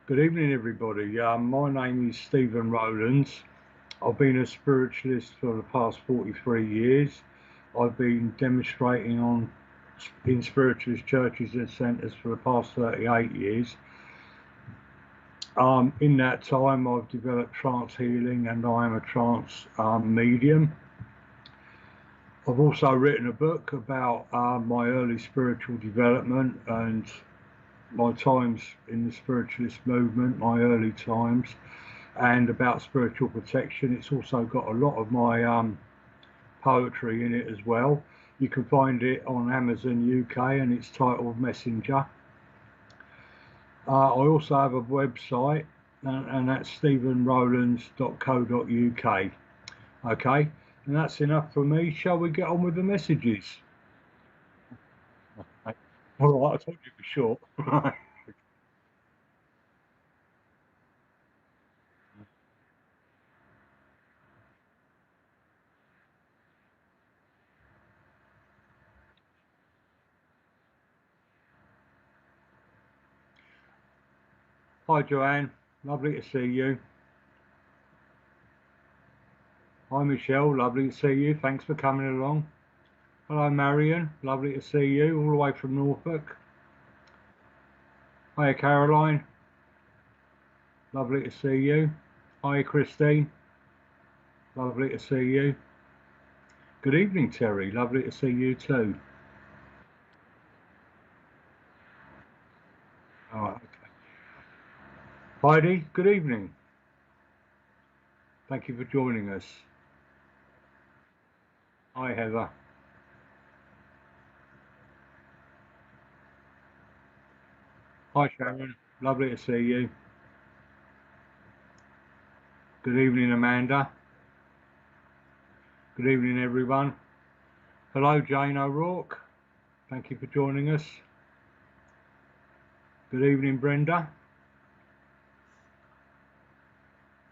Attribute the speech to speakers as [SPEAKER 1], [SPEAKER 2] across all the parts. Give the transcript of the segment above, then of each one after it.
[SPEAKER 1] Good evening, everybody. My name is Stephen Rowlands. I've been a spiritualist for the past 43 years. I've been demonstrating in spiritualist churches and centres for the past 38 years. In that time, I've developed trance healing and I am a trance medium. I've also written a book about my early spiritual development and my times in the spiritualist movement, my early times, and about spiritual protection. It's also got a lot of my poetry in it as well. You can find it on Amazon UK and it's titled Messenger. I also have a website and that's stephenrowlands.co.uk. Okay, and that's enough for me. Shall we get on with the messages? All right, I told you for short. Hi, Joanne. Lovely to see you. Hi, Michelle. Lovely to see you. Thanks for coming along. Hello, Marion. Lovely to see you all the way from Norfolk. Hi, Caroline. Lovely to see you. Hi, Christine. Lovely to see you. Good evening, Terry. Lovely to see you too. All right. Okay. Heidi, good evening. Thank you for joining us. Hi, Heather. Hi, Sharon. Lovely to see you. Good evening, Amanda. Good evening, everyone. Hello, Jane O'Rourke. Thank you for joining us. Good evening, Brenda.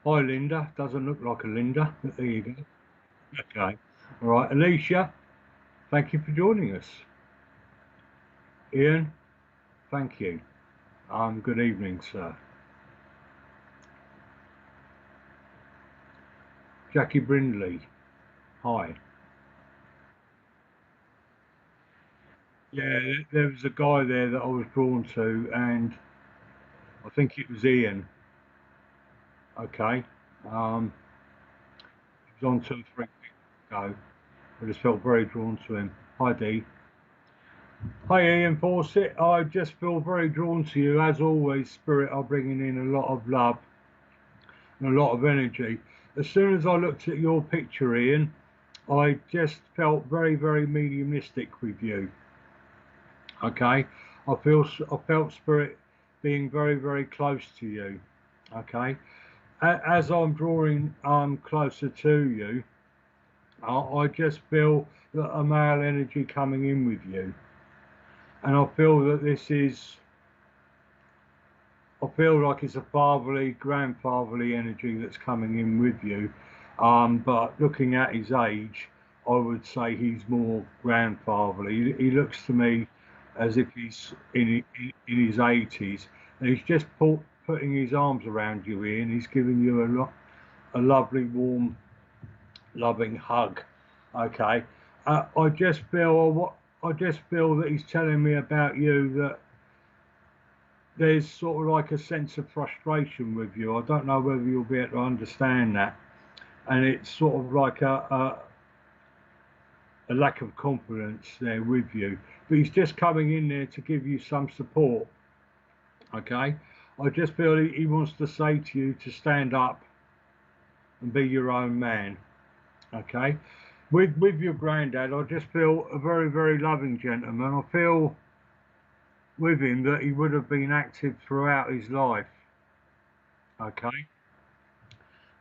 [SPEAKER 1] Hi, Linda. Doesn't look like a Linda, but there you go. Okay. All right, Alicia. Thank you for joining us. Ian, thank you. Good evening, sir. Jackie Brindley. Hi. Yeah, there was a guy there that I was drawn to, and I think it was Ian. Okay. Um, he was on 2 or 3 weeks ago. I just felt very drawn to him. Hi, Dee. Hi, Ian Fawcett. I just feel very drawn to you. As always, Spirit are bringing in a lot of love and a lot of energy. As soon as I looked at your picture, Ian, I just felt very, very mediumistic with you. Okay, I felt spirit being very, very close to you. Okay, as I'm drawing closer to you, I just feel that a male energy coming in with you, and I feel that I feel like it's a fatherly, grandfatherly energy that's coming in with you. But looking at his age, I would say he's more grandfatherly. He looks to me as if he's in his 80s, and he's just putting his arms around you, Ian. He's giving you a lovely, warm, loving hug. Okay, I just feel that he's telling me about you that there's sort of like a sense of frustration with you. I don't know whether you'll be able to understand that. And it's sort of like a lack of confidence there with you. But he's just coming in there to give you some support. Okay. I just feel he wants to say to you to stand up and be your own man. Okay. With your granddad, I just feel a very, very loving gentleman. I feel with him that he would have been active throughout his life. Okay.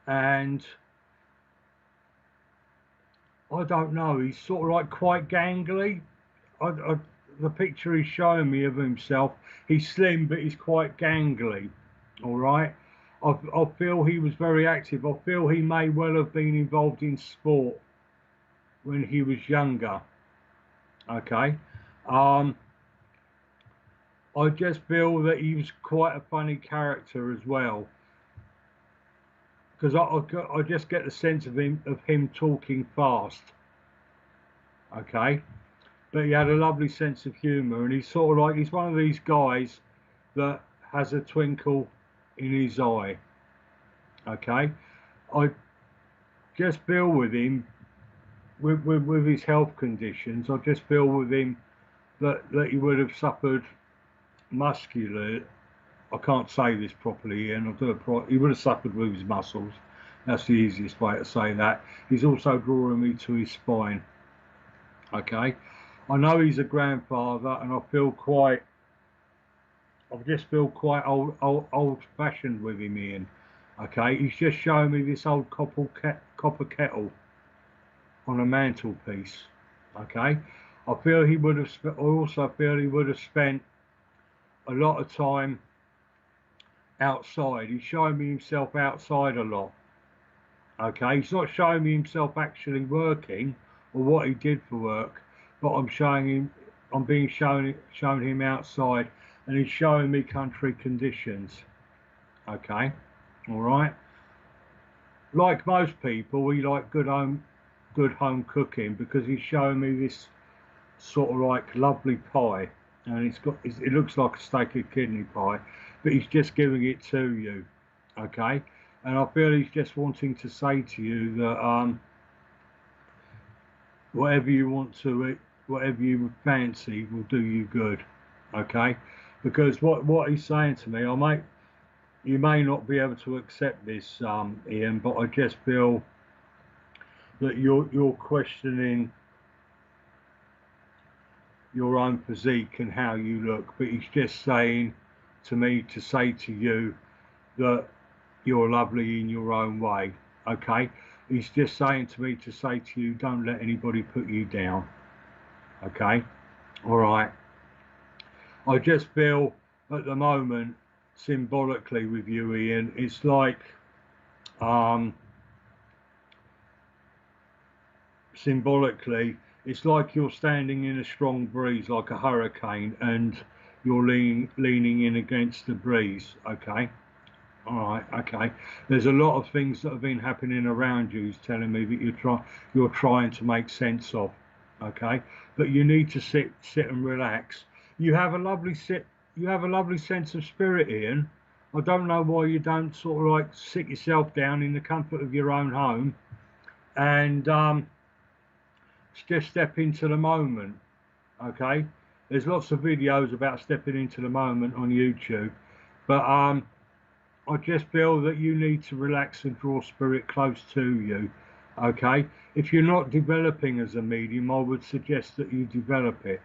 [SPEAKER 1] And I don't know. He's sort of like quite gangly. The picture he's showing me of himself, he's slim, but he's quite gangly. All right. I feel he was very active. I feel he may well have been involved in sport when he was younger. Okay. Um, I just feel that he was quite a funny character as well, because I just get the sense of him talking fast. Okay, but he had a lovely sense of humour, and he's sort of like he's one of these guys that has a twinkle in his eye. Okay, I just feel with him with his health conditions. I just feel with him that he would have suffered muscular. I can't say this properly, and he would have suffered with his muscles. That's the easiest way to say that. He's also drawing me to his spine. Okay, I know he's a grandfather, and I just feel quite old-fashioned with him, Ian. Okay, he's just showing me this old copper kettle on a mantelpiece. Okay, I feel he would have. I also feel he would have spent a lot of time outside. He's showing me himself outside a lot. Okay, he's not showing me himself actually working or what he did for work, but I'm showing him. I'm being shown him outside, and he's showing me country conditions. Okay, all right. Like most people, we like good home cooking because he's showing me this sort of like lovely pie, and it looks like a steak and kidney pie, but he's just giving it to you. Okay, and I feel he's just wanting to say to you that whatever you want to eat, whatever you fancy will do you good. Okay, because what he's saying to me, you may not be able to accept this, Ian, but I just feel that you're questioning your own physique and how you look, but he's just saying to me to say to you that you're lovely in your own way. Okay, he's just saying to me to say to you, don't let anybody put you down. Okay, all right. I just feel at the moment, symbolically with you, Ian, it's like um, symbolically, it's like you're standing in a strong breeze, like a hurricane, and you're leaning in against the breeze. Okay, all right, okay. There's a lot of things that have been happening around you. He's telling me that you're trying to make sense of. Okay, but you need to sit and relax. You have a lovely sit. You have a lovely sense of spirit, Ian. I don't know why you don't sort of like sit yourself down in the comfort of your own home and just step into the moment. Okay, there's lots of videos about stepping into the moment on YouTube, but I just feel that you need to relax and draw spirit close to you. Okay, if you're not developing as a medium, I would suggest that you develop it.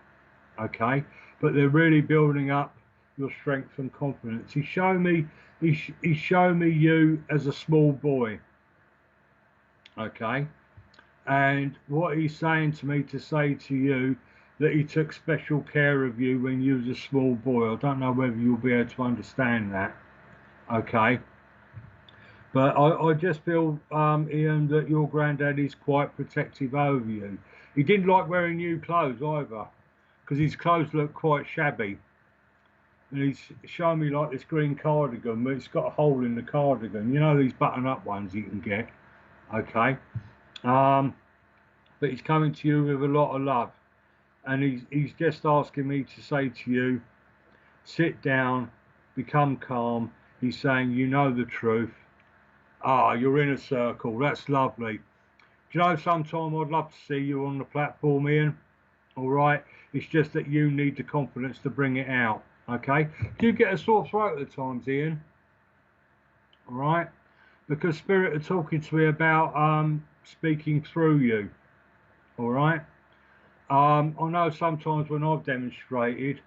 [SPEAKER 1] Okay, but they're really building up your strength and confidence. He's showing me you as a small boy. Okay, and what he's saying to me to say to you that he took special care of you when you was a small boy. I don't know whether you'll be able to understand that. Okay, but I just feel, Ian, that your granddad is quite protective over you. He didn't like wearing new clothes either, because his clothes look quite shabby. And he's showing me like this green cardigan, but it's got a hole in the cardigan. You know these button-up ones you can get. Okay. Um, but he's coming to you with a lot of love, and he's just asking me to say to you, sit down, become calm. He's saying, you know the truth. Ah, you're in a circle. That's lovely. Do you know, sometime I'd love to see you on the platform, Ian. All right. It's just that you need the confidence to bring it out. Okay. Do you get a sore throat at times, Ian? All right. Because Spirit are talking to me about speaking through you. All right. I know sometimes when I've demonstrated,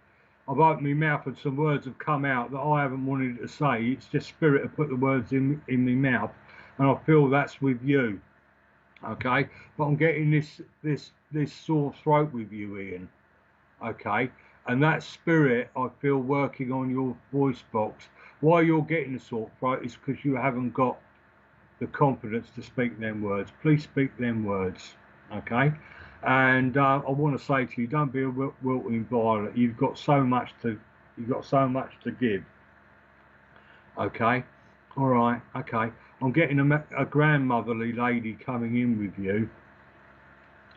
[SPEAKER 1] I've opened my mouth and some words have come out that I haven't wanted to say. It's just Spirit have put the words in my mouth, and I feel that's with you. Okay, but I'm getting this sore throat with you, Ian. Okay, and that Spirit I feel working on your voice box. Why you're getting a sore throat is because you haven't got the confidence to speak them words. Please speak them words. Okay. And I want to say to you, don't be a wilting violet. You've got so much to You've got so much to give. Okay. All right. Okay. I'm getting a grandmotherly lady coming in with you.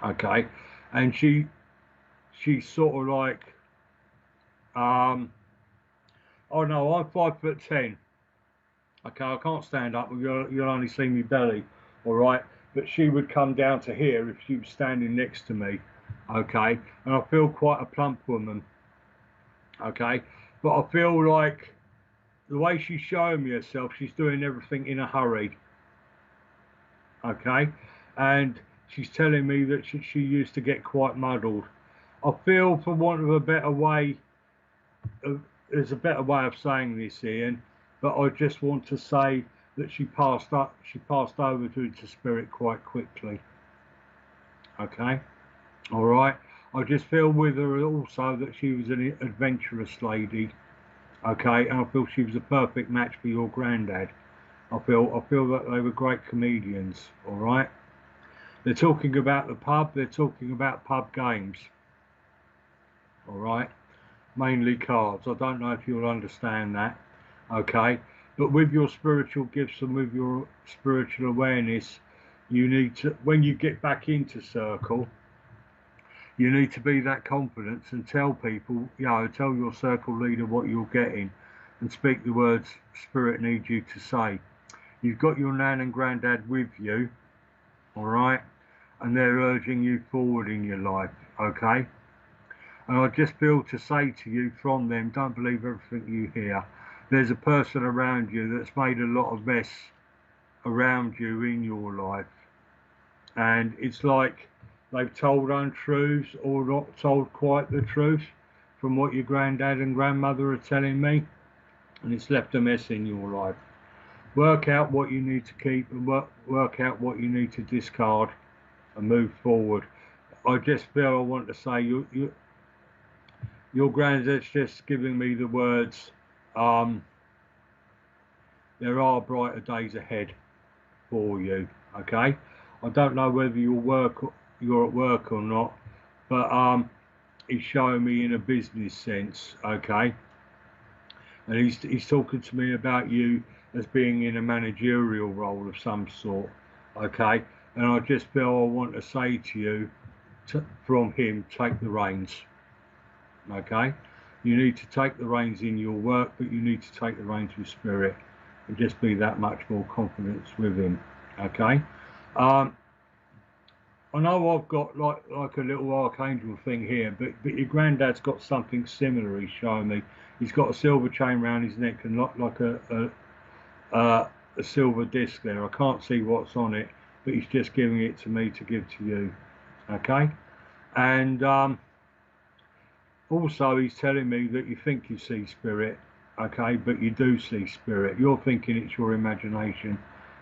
[SPEAKER 1] Okay. And she's sort of like, um, oh no, I'm 5'10". Okay, I can't stand up. You'll only see me belly. All right. But she would come down to here if she was standing next to me. Okay. And I feel quite a plump woman. Okay. But I feel like the way she's showing me herself, she's doing everything in a hurry. Okay. And she's telling me that she used to get quite muddled. I feel, for want of a better way, there's a better way of saying this, Ian, but I just want to say that she passed up. She passed over to spirit quite quickly. Okay. All right. I just feel with her also that she was an adventurous lady. Okay. And I feel she was a perfect match for your granddad. I feel that they were great comedians. All right. They're talking about the pub. They're talking about pub games. All right. Mainly cards. I don't know if you'll understand that. Okay. But with your spiritual gifts and with your spiritual awareness, you need to, when you get back into circle, you need to be that confident and tell people, tell your circle leader what you're getting and speak the words spirit needs you to say. You've got your nan and granddad with you, all right, and they're urging you forward in your life, okay? And I just feel to say to you from them, don't believe everything you hear. There's a person around you that's made a lot of mess around you in your life, and it's like they've told untruths or not told quite the truth from what your granddad and grandmother are telling me, and it's left a mess in your life. Work out what you need to keep and work out what you need to discard and move forward. I just feel I want to say your granddad's just giving me the words, um, there are brighter days ahead for you, okay? I don't know whether you're at work or not, but he's showing me in a business sense, okay? And he's talking to me about you as being in a managerial role of some sort, okay? And I just feel I want to say to you, from him, take the reins, okay? You need to take the reins in your work, but you need to take the reins with spirit and just be that much more confident with him, okay? I know I've got like a little archangel thing here, but your granddad's got something similar. He's showing me. He's got a silver chain around his neck and like a silver disc there. I can't see what's on it, but he's just giving it to me to give to you. Okay, and also he's telling me that you think you see spirit. Okay, but you do see spirit. You're thinking it's your imagination,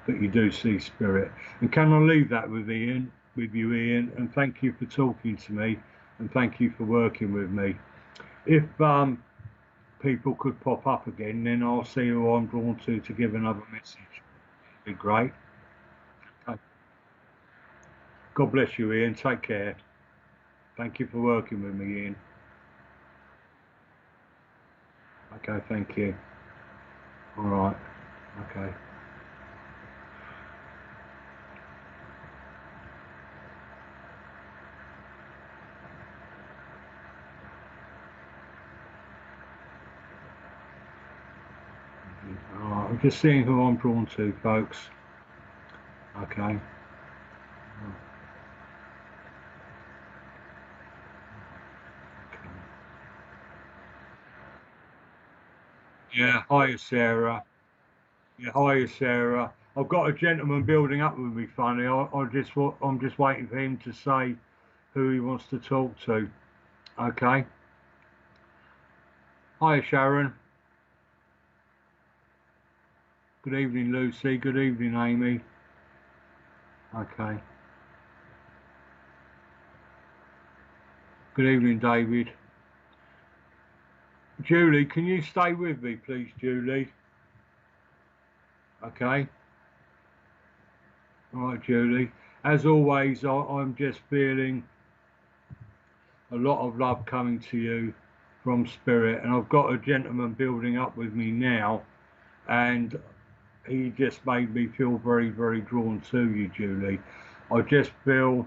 [SPEAKER 1] but you do see spirit. And can I leave that with Ian? With you, Ian, and thank you for talking to me, and thank you for working with me. If people could pop up again, then I'll see who I'm drawn to give another message. Be great. Okay. God bless you, Ian. Take care. Thank you for working with me, Ian. Okay, thank you. All right. Okay. All right. I'm just seeing who I'm drawn to, folks. Okay. Okay. Yeah. Hiya, Sarah. Yeah, hiya, Sarah. I've got a gentleman building up with me, funny. I'm just waiting for him to say who he wants to talk to. Okay. Hiya, Sharon. Good evening, Lucy. Good evening, Amy. Okay. Good evening, David. Julie, can you stay with me, please, Julie? Okay. All right, Julie. As always, I'm just feeling a lot of love coming to you. from spirit, and I've got a gentleman building up with me now, and he just made me feel very, very drawn to you, Julie. I just feel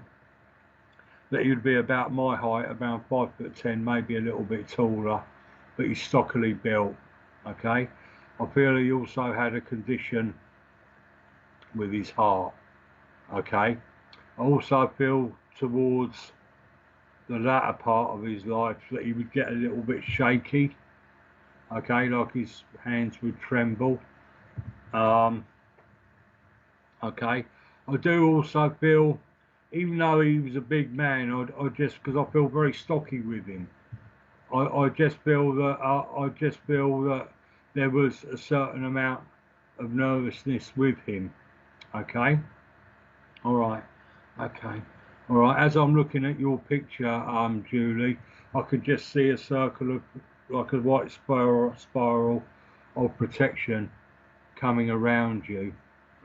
[SPEAKER 1] that he'd be about my height, about 5'10", maybe a little bit taller, but he's stockily built. Okay, I feel he also had a condition with his heart. Okay, I also feel towards the latter part of his life that he would get a little bit shaky. Okay, like his hands would tremble. Um, okay, I do also feel, even though he was a big man, I just, because I feel very stocky with him, I just feel that I just feel that there was a certain amount of nervousness with him. Okay, all right, okay, all right. As I'm looking at your picture, Julie, I could just see a circle of like a white spiral of protection coming around you.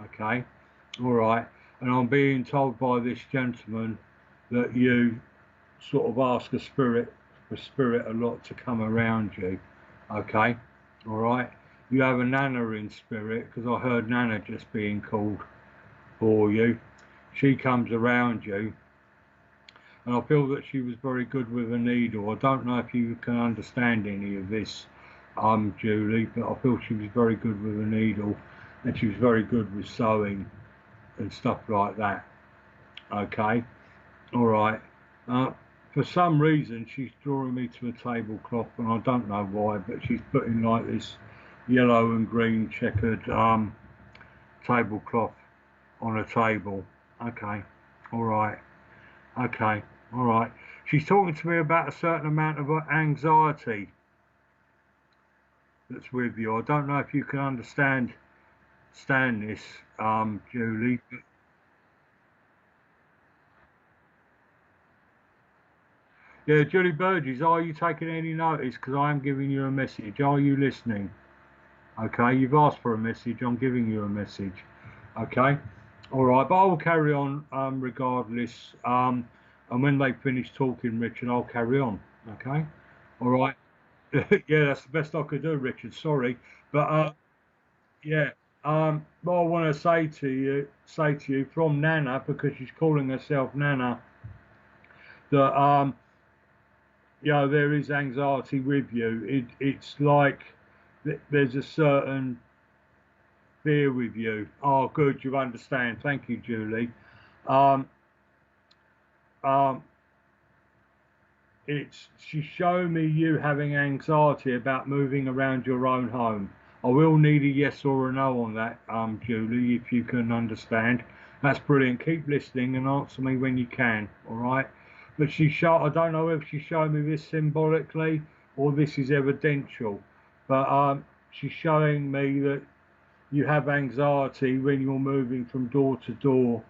[SPEAKER 1] Okay, all right. And I'm being told by this gentleman that you sort of ask a spirit for spirit a lot to come around you. Okay, all right. You have a Nana in spirit because I heard Nana just being called for you. She comes around you, and I feel that she was very good with a needle. I don't know if you can understand any of this, Julie, but I feel she was very good with a needle, and she was very good with sewing and stuff like that. Okay, all right. Uh, for some reason, she's drawing me to a tablecloth, and I don't know why, but she's putting like this yellow and green checkered tablecloth on a table. Okay, all right. Okay, all right. She's talking to me about a certain amount of anxiety that's with you. I don't know if you can understand this, Julie. Yeah, Julie Burgess, are you taking any notice? Because I am giving you a message. Are you listening? Okay, you've asked for a message. I'm giving you a message. Okay, all right. But I will carry on regardless. And when they finish talking, Richard, I'll carry on. Okay, all right. Yeah, that's the best I could do, Richard. Sorry, but yeah. What I want to say to you from Nana, because she's calling herself Nana, that there is anxiety with you. It's like there's a certain fear with you. Oh, good, you understand. Thank you, Julie. Um, um, she's showing me you having anxiety about moving around your own home. I will need a yes or a no on that, Julie, if you can understand. That's brilliant. Keep listening and answer me when you can. All right. But I don't know if she's showing me this symbolically or this is evidential. But she's showing me that you have anxiety when you're moving from door to door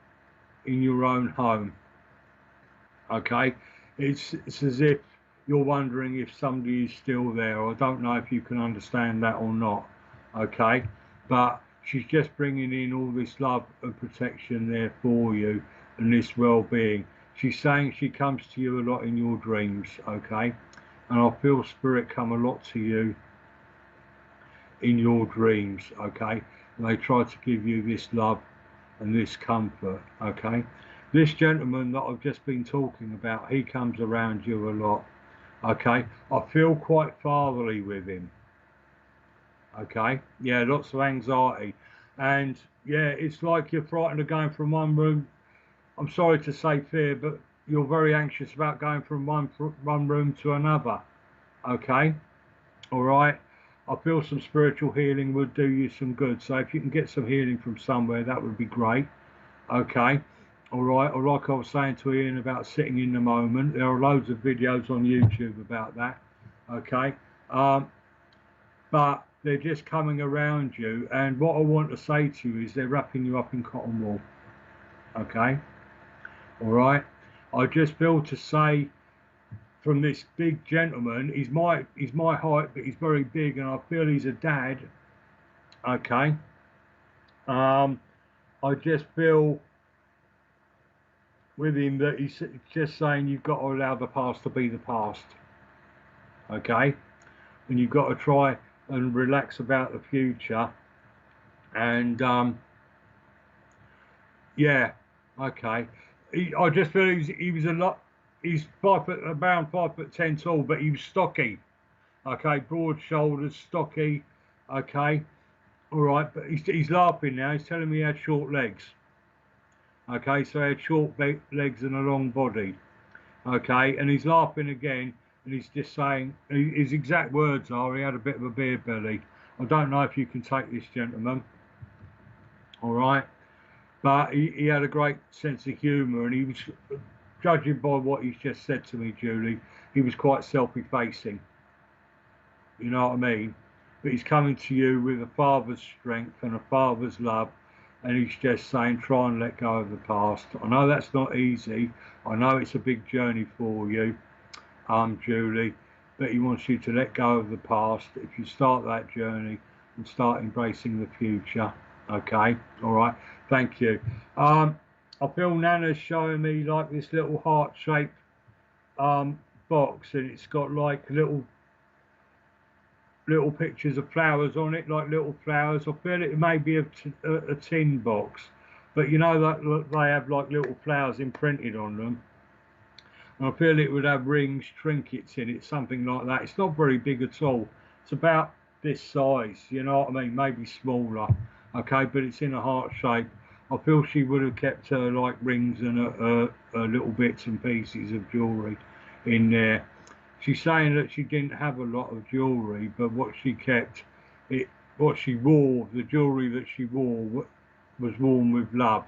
[SPEAKER 1] in your own home. Okay, it's as if you're wondering if somebody is still there. I don't know if you can understand that or not. Okay, but she's just bringing in all this love and protection there for you and this well-being. She's saying she comes to you a lot in your dreams. Okay, and I feel spirit come a lot to you in your dreams. Okay, and they try to give you this love and this comfort. Okay, this gentleman that I've just been talking about, he comes around you a lot. Okay, I feel quite fatherly with him. Okay, yeah, lots of anxiety, and yeah, it's like you're frightened of going from one room. I'm sorry to say fear, but you're very anxious about going from one room to another. Okay, all right. I feel some spiritual healing would do you some good. So if you can get some healing from somewhere, that would be great. Okay. All right. Or like I was saying to Ian about sitting in the moment, there are loads of videos on YouTube about that. Okay. Um, but they're just coming around you. And what I want to say to you is they're wrapping you up in cotton wool. Okay. All right. I just feel to say from this big gentleman, he's my height, but he's very big, and I feel he's a dad. Okay. Um, I just feel with him that he's just saying you've got to allow the past to be the past. okay? And you've got to try and relax about the future. And yeah, okay. I just feel he was a lot. He's 5 foot, around 5'10" tall, but he was stocky. Okay, broad shoulders, stocky. Okay, all right. But he's laughing now. He's telling me he had short legs. Okay, so he had short legs and a long body. Okay, and he's laughing again, and he's just saying his exact words are he had a bit of a beer belly. I don't know if you can take this, gentleman. All right, but he had a great sense of humour, and he was, judging by what he's just said to me, Julie, he was quite self-effacing. You know what I mean? But he's coming to you with a father's strength and a father's love, and he's just saying, try and let go of the past. I know that's not easy. I know it's a big journey for you, Julie, but he wants you to let go of the past. If you start that journey and start embracing the future, okay, all right. Thank you. I feel Nana's showing me like this little heart-shaped box, and it's got like little pictures of flowers on it, like little flowers. I feel it may be a tin box, but you know that they have like little flowers imprinted on them. And I feel it would have rings, trinkets in it, something like that. It's not very big at all. It's about this size, you know what I mean? Maybe smaller, okay, but it's in a heart shape. I feel she would have kept her like rings and little bits and pieces of jewellery in there. She's saying that she didn't have a lot of jewellery, but what she kept, what she wore, the jewellery that she wore was worn with love.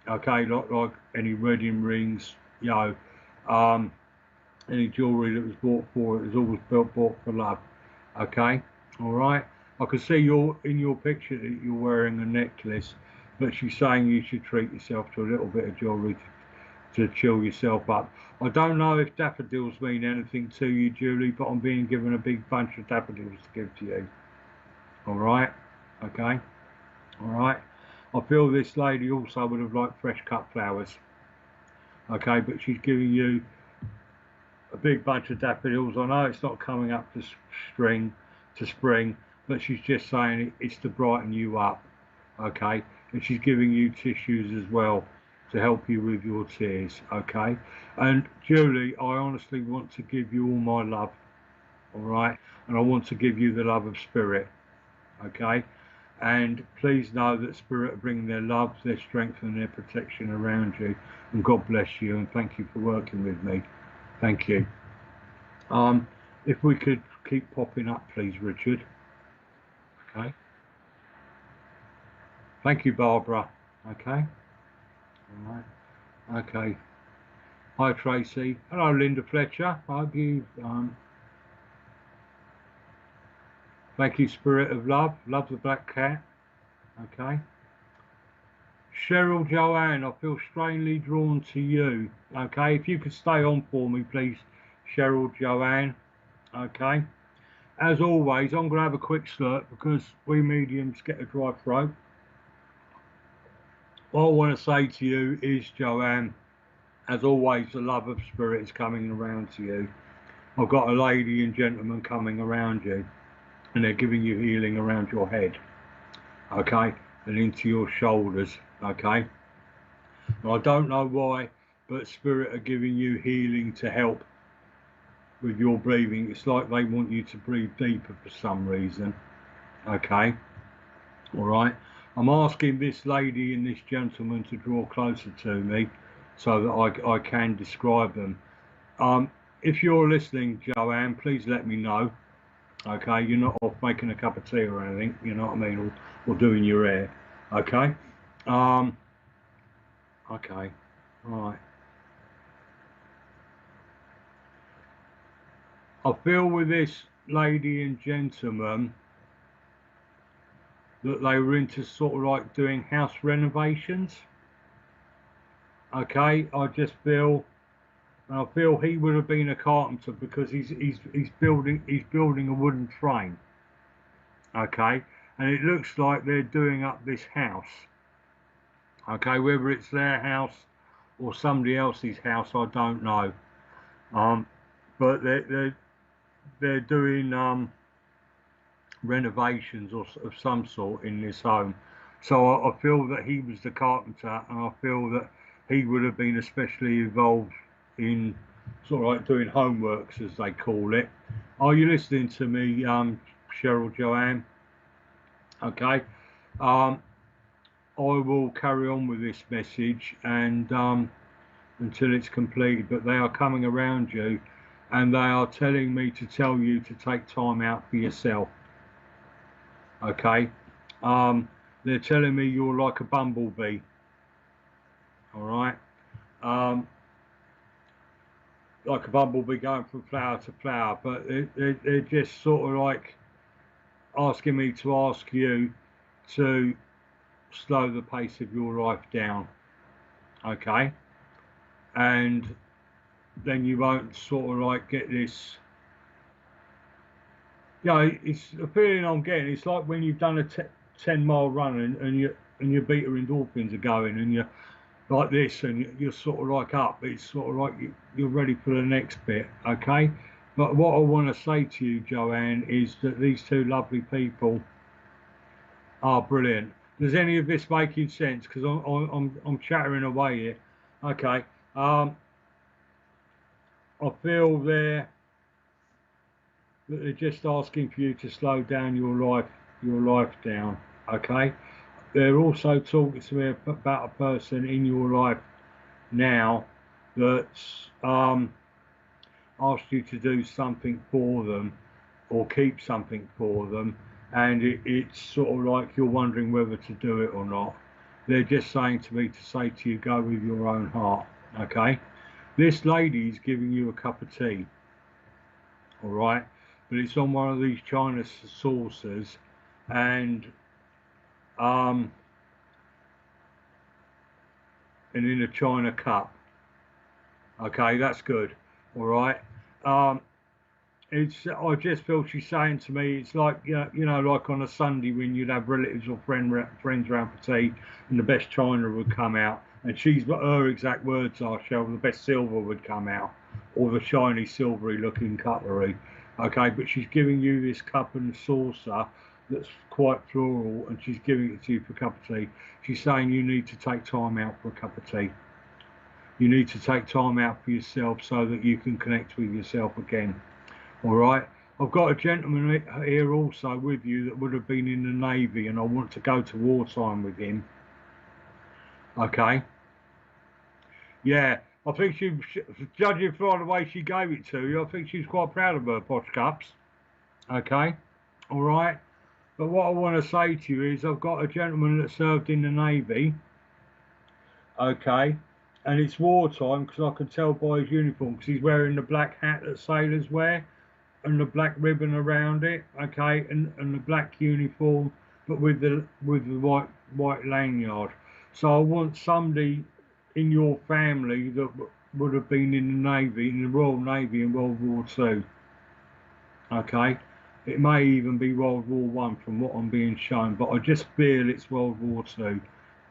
[SPEAKER 1] Okay, like any wedding rings, you know, um, any jewellery that was bought for it was always bought for love. Okay, all right. I can see in your picture that you're wearing a necklace, but she's saying you should treat yourself to a little bit of jewellery to chill yourself up. I don't know if daffodils mean anything to you, Julie, but I'm being given a big bunch of daffodils to give to you. All right, okay, all right. I feel this lady also would have liked fresh cut flowers. Okay, but she's giving you a big bunch of daffodils. I know it's not coming up to spring, but she's just saying it's to brighten you up. Okay, and she's giving you tissues as well to help you with your tears. Okay, and Julie, I honestly want to give you all my love. All right, and I want to give you the love of spirit. Okay, and please know that spirit are bringing their love, their strength, and their protection around you. And God bless you, and thank you for working with me. Thank you. Um, if we could keep popping up, please, Richard. Okay. Thank you, Barbara. Okay. All right. Okay. Hi, Tracy. Hello, Linda Fletcher. I hope you. Thank you, Spirit of Love. Love the black cat. Okay. Cheryl Joanne, I feel strangely drawn to you. Okay. If you could stay on for me, please, Cheryl Joanne. Okay. As always, I'm going to have a quick slurp because we mediums get a dry throat. What I want to say to you is, Joanne, as always, the love of spirit is coming around to you. I've got a lady and gentleman coming around you, and they're giving you healing around your head, okay, and into your shoulders, okay. And I don't know why, but spirit are giving you healing to help with your breathing. It's like they want you to breathe deeper for some reason, okay. All right. I'm asking this lady and this gentleman to draw closer to me so that I can describe them. If you're listening, Joanne, please let me know. Okay, you're not off making a cup of tea or anything, you know what I mean, or doing your hair. Okay. Um, okay. Right. I feel with this lady and gentleman that they were into sort of like doing house renovations. Okay, I feel he would have been a carpenter because he's building a wooden frame. Okay, and it looks like they're doing up this house. Okay, whether it's their house or somebody else's house, I don't know. Um, but they're doing renovations of some sort in this home. So I feel that he was the carpenter, and I feel that he would have been especially involved in sort of like doing homeworks, as they call it. Are you listening to me, Cheryl Joanne? Okay. Um, I will carry on with this message and until it's completed, but they are coming around you and they are telling me to tell you to take time out for yourself. Okay. Um, they're telling me you're like a bumblebee. All right. Um, like a bumblebee going from flower to flower, but they're just sort of like asking me to ask you to slow the pace of your life down. Okay. And then you won't sort of like get this. Yeah, it's a feeling I'm getting. It's like when you've done a 10-mile run and your beta endorphins are going and you're like this and you're sort of like up. It's sort of like you're ready for the next bit, okay? But what I want to say to you, Joanne, is that these two lovely people are brilliant. Does any of this making sense? Because I'm chattering away here. Okay. I feel that they're just asking for you to slow down your life down. Okay. They're also talking to me about a person in your life now that's asked you to do something for them or keep something for them, and it's sort of like you're wondering whether to do it or not. They're just saying to me to say to you, go with your own heart. Okay. This lady's giving you a cup of tea. All right, but it's on one of these china saucers, and um, and in a china cup. Okay, that's good. All right. Um, it's I just feel she's saying to me, it's like like on a Sunday when you'd have relatives or friends around for tea, and the best china would come out, and her exact words are, "Shell, the best silver would come out, or the shiny silvery looking cutlery." Okay, but she's giving you this cup and saucer that's quite floral, and she's giving it to you for a cup of tea. She's saying you need to take time out for a cup of tea. You need to take time out for yourself so that you can connect with yourself again. All right. I've got a gentleman here also with you that would have been in the Navy, and I want to go to wartime with him. Okay. Yeah. I think judging from the way she gave it to you, I think she's quite proud of her posh cups. Okay. All right. But what I want to say to you is I've got a gentleman that served in the Navy. Okay. And it's wartime because I can tell by his uniform because he's wearing the black hat that sailors wear and the black ribbon around it, okay, and the black uniform, but with the white lanyard. So I want somebody in your family that would have been in the Navy, in the Royal Navy in World War Two. Okay, it may even be World War One from what I'm being shown, but I just feel it's World War Two.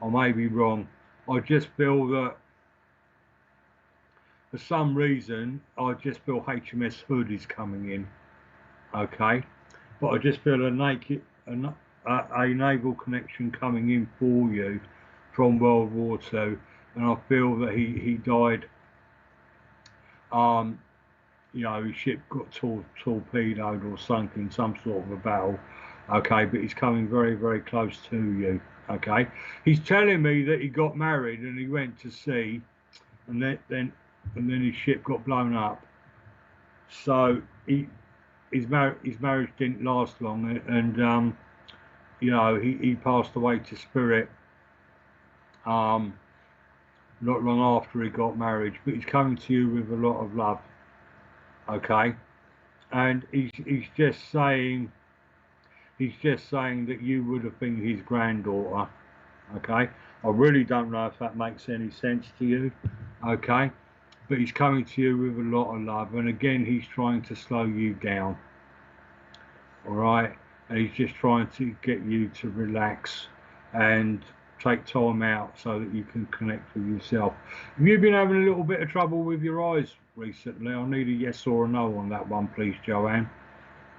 [SPEAKER 1] I may be wrong. I just feel that for some reason I just feel HMS Hood is coming in. Okay, but I just feel a naval connection coming in for you from World War Two, and I feel that he died. Um, his ship got torpedoed or sunk in some sort of a battle. Okay, but he's coming very very close to you. Okay, he's telling me that he got married and he went to sea, and then his ship got blown up. So his marriage didn't last long, and he passed away to spirit um, not long after he got married. But he's coming to you with a lot of love, okay? And he's just saying that you would have been his granddaughter, okay? I really don't know if that makes any sense to you, okay? But he's coming to you with a lot of love, and again, he's trying to slow you down, all right? And he's just trying to get you to relax and take time out so that you can connect with yourself. Have you been having a little bit of trouble with your eyes recently? I need a yes or a no on that one, please, Joanne.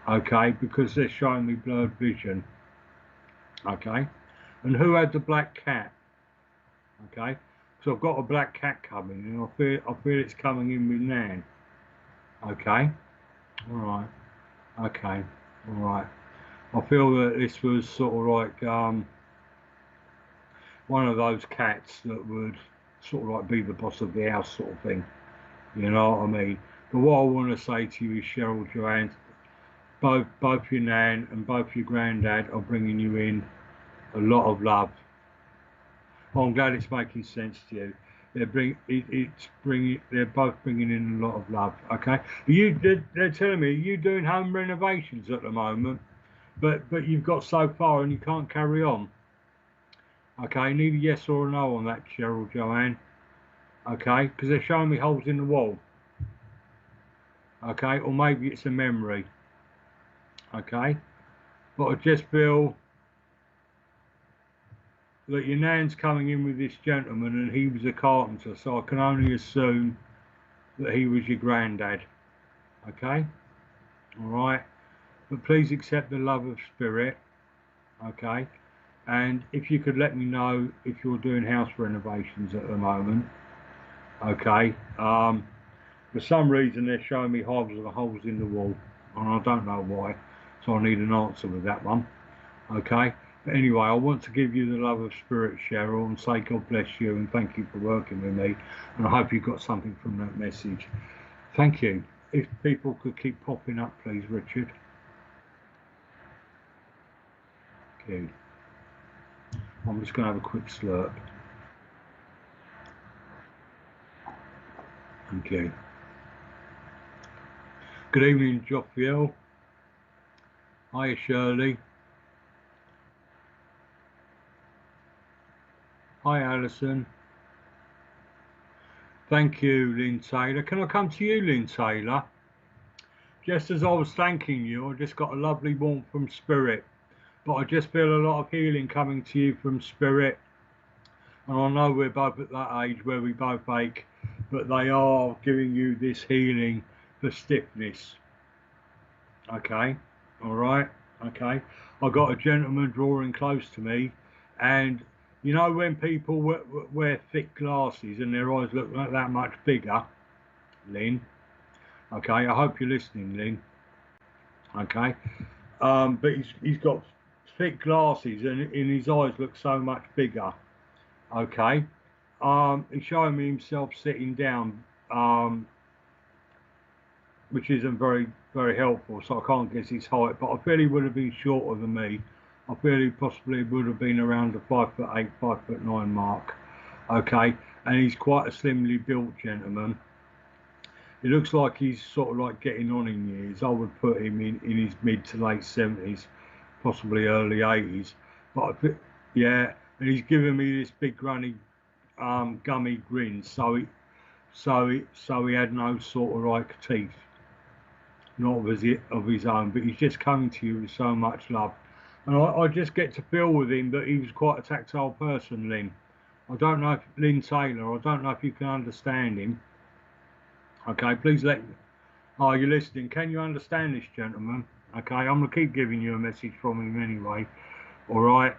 [SPEAKER 1] Okay, because they're showing me blurred vision. Okay, and who had the black cat? Okay, so I've got a black cat coming, and I feel it's coming in with Nan. Okay, all right. Okay, all right. I feel that this was sort of like one of those cats that would sort of like be the boss of the house sort of thing. You know what I mean? But what I want to say to you is, Cheryl, Joanne, both your nan and both your granddad are bringing you in a lot of love. Oh, I'm glad it's making sense to you. They're both bringing in a lot of love. Okay, they're telling me you doing home renovations at the moment, but you've got so far and you can't carry on. Okay, need a yes or a no on that, Cheryl, Joanne. Okay, because they're showing me holes in the wall. Okay, or maybe it's a memory. Okay, but I just feel that your nan's coming in with this gentleman and he was a carpenter, so I can only assume that he was your granddad. Okay, all right, but please accept the love of spirit. Okay, and if you could let me know if you're doing house renovations at the moment. Okay, for some reason they're showing me holes in the wall, and I don't know why, so I need an answer with that one. Okay, but anyway, I want to give you the love of spirit, Cheryl, and say God bless you and thank you for working with me, and I hope you got something from that message. Thank you. If people could keep popping up, please, Richard. Okay, I'm just going to have a quick slurp. Okay. Good evening, Joffiel. Hi, Shirley. Hi, Alison. Thank you, Lynn Taylor. Can I come to you, Lynn Taylor? Just as I was thanking you, I just got a lovely warmth from spirit. But I just feel a lot of healing coming to you from spirit. And I know we're both at that age where we both ache, but they are giving you this healing for stiffness. Okay, all right, okay. I got a gentleman drawing close to me, and you know when people wear thick glasses and their eyes look like that much bigger, Lynn. Okay, I hope you're listening, Lynn. Okay, but he's got thick glasses and his eyes look so much bigger. Okay, he's showing me himself sitting down, which isn't very helpful, so I can't guess his height, but I feel he would have been shorter than me. I feel he possibly would have been around the 5'8", 5'9" mark. Okay, and he's quite a slimly built gentleman. It looks like he's sort of like getting on in years. I would put him in his mid to late 70s, possibly early 80s. But yeah, and he's giving me this big gummy grin. So he had no sort of like teeth, not of his own, but he's just coming to you with so much love. And I just get to feel with him that he was quite a tactile person, Lynn. I don't know if Lynn Taylor, I don't know if you can understand him. Okay, please let me. Oh, you're listening. Can you understand this, gentleman? Okay, I'm going to keep giving you a message from him anyway. All right.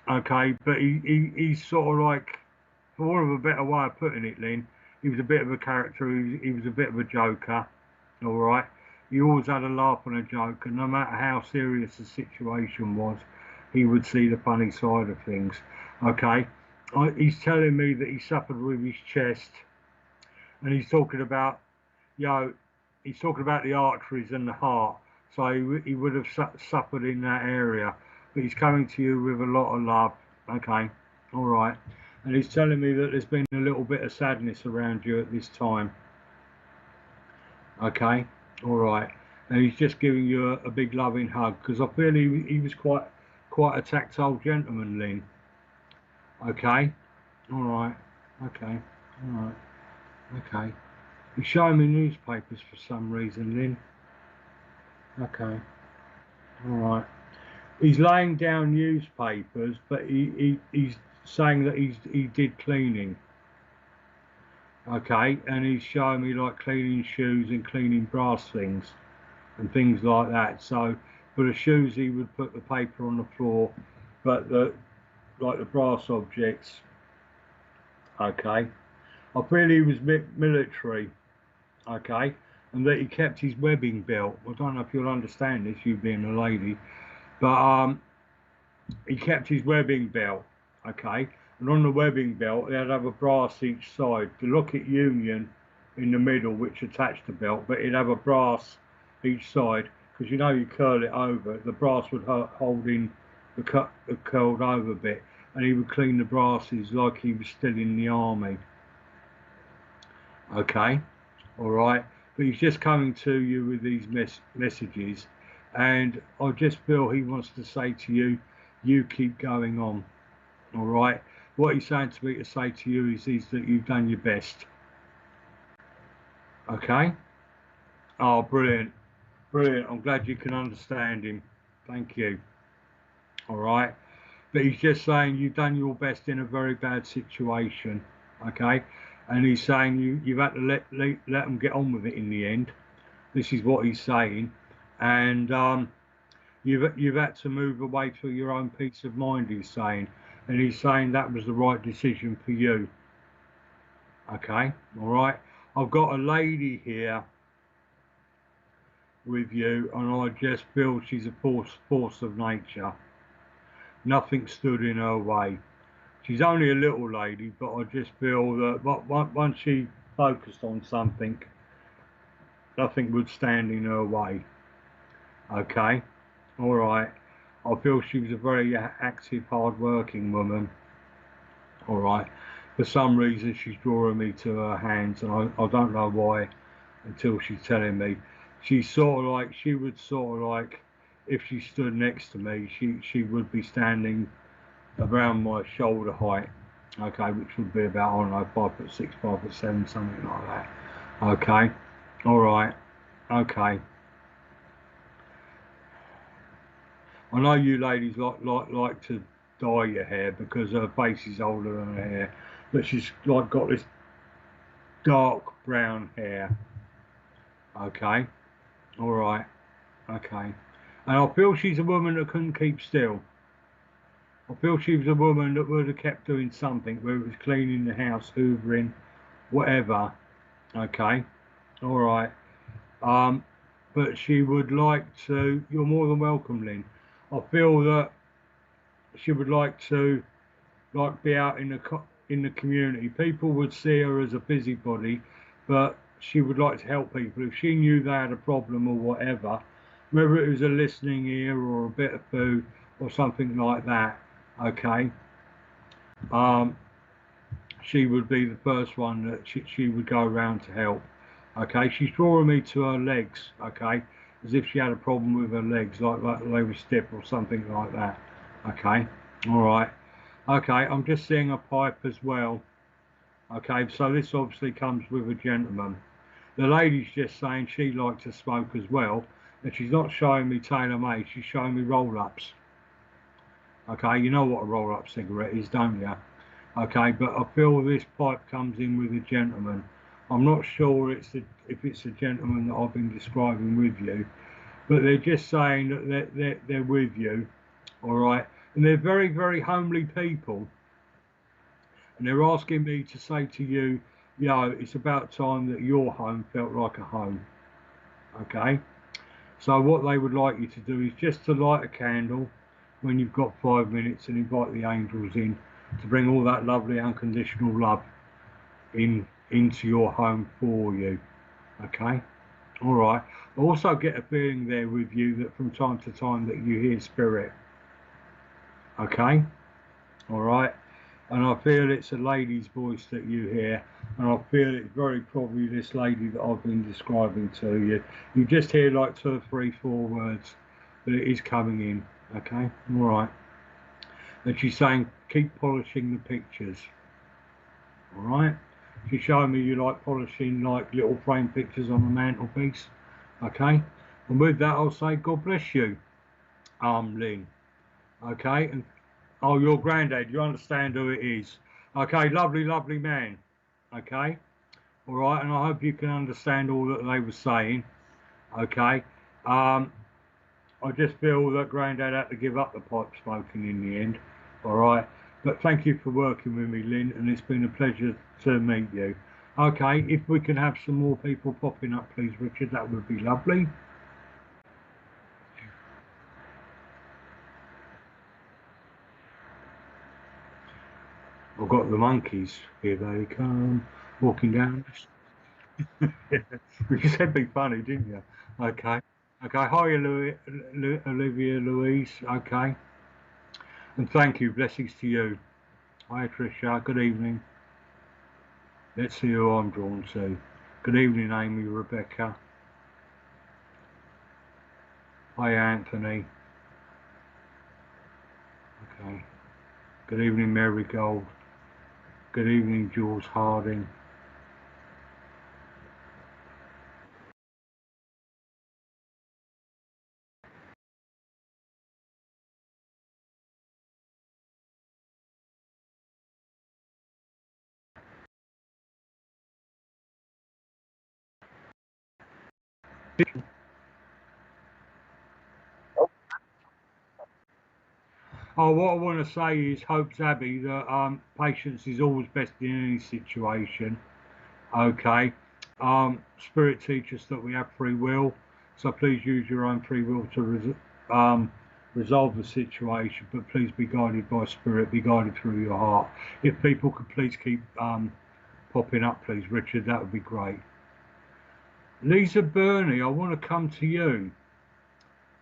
[SPEAKER 1] Okay, but he's sort of like, for want of a better way of putting it, Lynn, he was a bit of a character. He was a bit of a joker. All right. He always had a laugh and a joke, and no matter how serious the situation was, he would see the funny side of things. Okay. He's telling me that he suffered with his chest, and he's talking about, he's talking about the arteries and the heart. So he would have suffered in that area, but he's coming to you with a lot of love. Okay, all right. And he's telling me that there's been a little bit of sadness around you at this time. Okay, all right. And he's just giving you a big loving hug because I feel he was quite a tactile gentleman, Lynn. Okay, all right. Okay, all right. Okay. He's showing me newspapers for some reason, Lynn. Okay, all right. He's laying down newspapers, but he's saying that he did cleaning, okay, and he's showing me like cleaning shoes and cleaning brass things and things like that. So for the shoes, he would put the paper on the floor, but the like the brass objects, okay. I feel he was military, okay, and that he kept his webbing belt. I don't know if you'll understand this, you being a lady, but he kept his webbing belt, okay, and on the webbing belt they'd have a brass each side, the locket union in the middle which attached the belt, but he'd have a brass each side because you know you curl it over, the brass would hold in the curled over bit, and he would clean the brasses like he was still in the army, okay, all right, but he's just coming to you with these messages, and I just feel he wants to say to you, you keep going on, all right. What he's saying to me to say to you is that you've done your best, okay. Oh, brilliant, brilliant. I'm glad you can understand him. Thank you. All right, but he's just saying you've done your best in a very bad situation, okay, and he's saying you've had to let them get on with it in the end. This is what he's saying, and you've had to move away for your own peace of mind, he's saying, and he's saying that was the right decision for you, okay, all right. I've got a lady here with you, and I just feel she's a force of nature. Nothing stood in her way. She's only a little lady, but I just feel that once she focused on something, nothing would stand in her way, okay, all right. I feel she was a very active, hard-working woman. All right. For some reason, she's drawing me to her hands, and I don't know why until she's telling me. She's sort of like, she would sort of like, if she stood next to me, she would be standing around my shoulder height, okay, which would be about, I don't know, 5'6", 5'7", something like that. Okay. All right. Okay. I know you ladies like to dye your hair because her face is older than her hair, but she's like got this dark brown hair. Okay, all right, okay. And I feel she's a woman that couldn't keep still. I feel she was a woman that would have kept doing something, whether it was cleaning the house, hoovering, whatever. Okay, all right. But she would like to. You're more than welcome, Lynn. I feel that she would like to be out in the community. People would see her as a busybody, but she would like to help people. If she knew they had a problem or whatever, whether it was a listening ear or a bit of food or something like that, okay, um, she would be the first one that she would go around to help. Okay, she's drawing me to her legs, okay, as if she had a problem with her legs, like they were stiff or something like that. Okay, all right. Okay, I'm just seeing a pipe as well. Okay, so this obviously comes with a gentleman. The lady's just saying she likes to smoke as well, and she's not showing me tailor-made, she's showing me roll-ups. Okay, you know what a roll-up cigarette is, don't you? Okay, but I feel this pipe comes in with a gentleman. I'm not sure if it's a gentleman that I've been describing with you, but they're just saying that they're with you, all right, and they're very, very homely people, and they're asking me to say to you, it's about time that your home felt like a home, okay? So what they would like you to do is just to light a candle when you've got 5 minutes and invite the angels in to bring all that lovely unconditional love into your home for you, okay? All right. I also get a feeling there with you that from time to time that you hear spirit, okay? All right. And I feel it's a lady's voice that you hear, and I feel it's very probably this lady that I've been describing to you. You just hear like 2 or 3, 4 words, but it is coming in, okay? All right. And she's saying, keep polishing the pictures, all right? She's showing me you like polishing like little frame pictures on the mantelpiece, okay? And with that, I'll say God bless you, Lynn, okay? And Oh, your granddad, you understand who it is. Okay, lovely, lovely man. Okay, all right, and I hope you can understand all that they were saying. Okay, um, I just feel that granddad had to give up the pipe smoking in the end. All right, but thank you for working with me, Lynn, and it's been a pleasure to meet you. Okay, if we can have some more people popping up, please, Richard, that would be lovely. I've got the monkeys. Here they come, walking down. You said be funny, didn't you? Okay. Okay. Hi, Olivia Louise. Okay. And thank you. Blessings to you. Hi, Tricia. Good evening. Let's see who I'm drawn to. Good evening, Amy, Rebecca. Hi, Anthony. Okay. Good evening, Mary Gold. Good evening, Jules Harding. Oh, what I want to say is, hopes Abby, that patience is always best in any situation. Okay. Spirit teaches that we have free will, so please use your own free will to resolve the situation, but please be guided by spirit, be guided through your heart. If people could please keep popping up, please, Richard, that would be great. Lisa Burney, I want to come to you.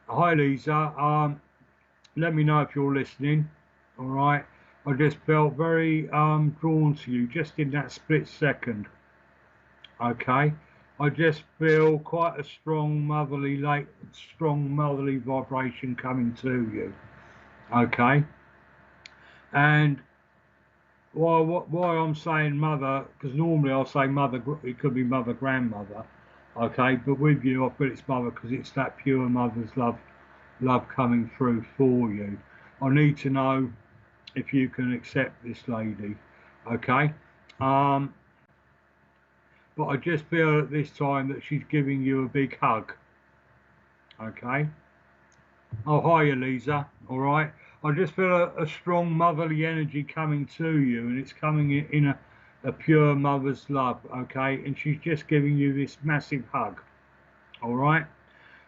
[SPEAKER 1] Hi, Lisa. Let me know if you're listening. All right. I just felt very drawn to you just in that split second. Okay. I just feel quite a strong motherly vibration coming to you. Okay. And why I'm saying mother, because normally I'll say mother, it could be mother, grandmother. Okay. But with you, I feel it's mother because it's that pure mother's love coming through for you. I need to know if you can accept this lady. Okay. Um, but I just feel at this time that she's giving you a big hug. Okay. Oh, hi, Elisa. All right. I just feel a strong motherly energy coming to you, and it's coming in a pure mother's love. Okay. And she's just giving you this massive hug. All right.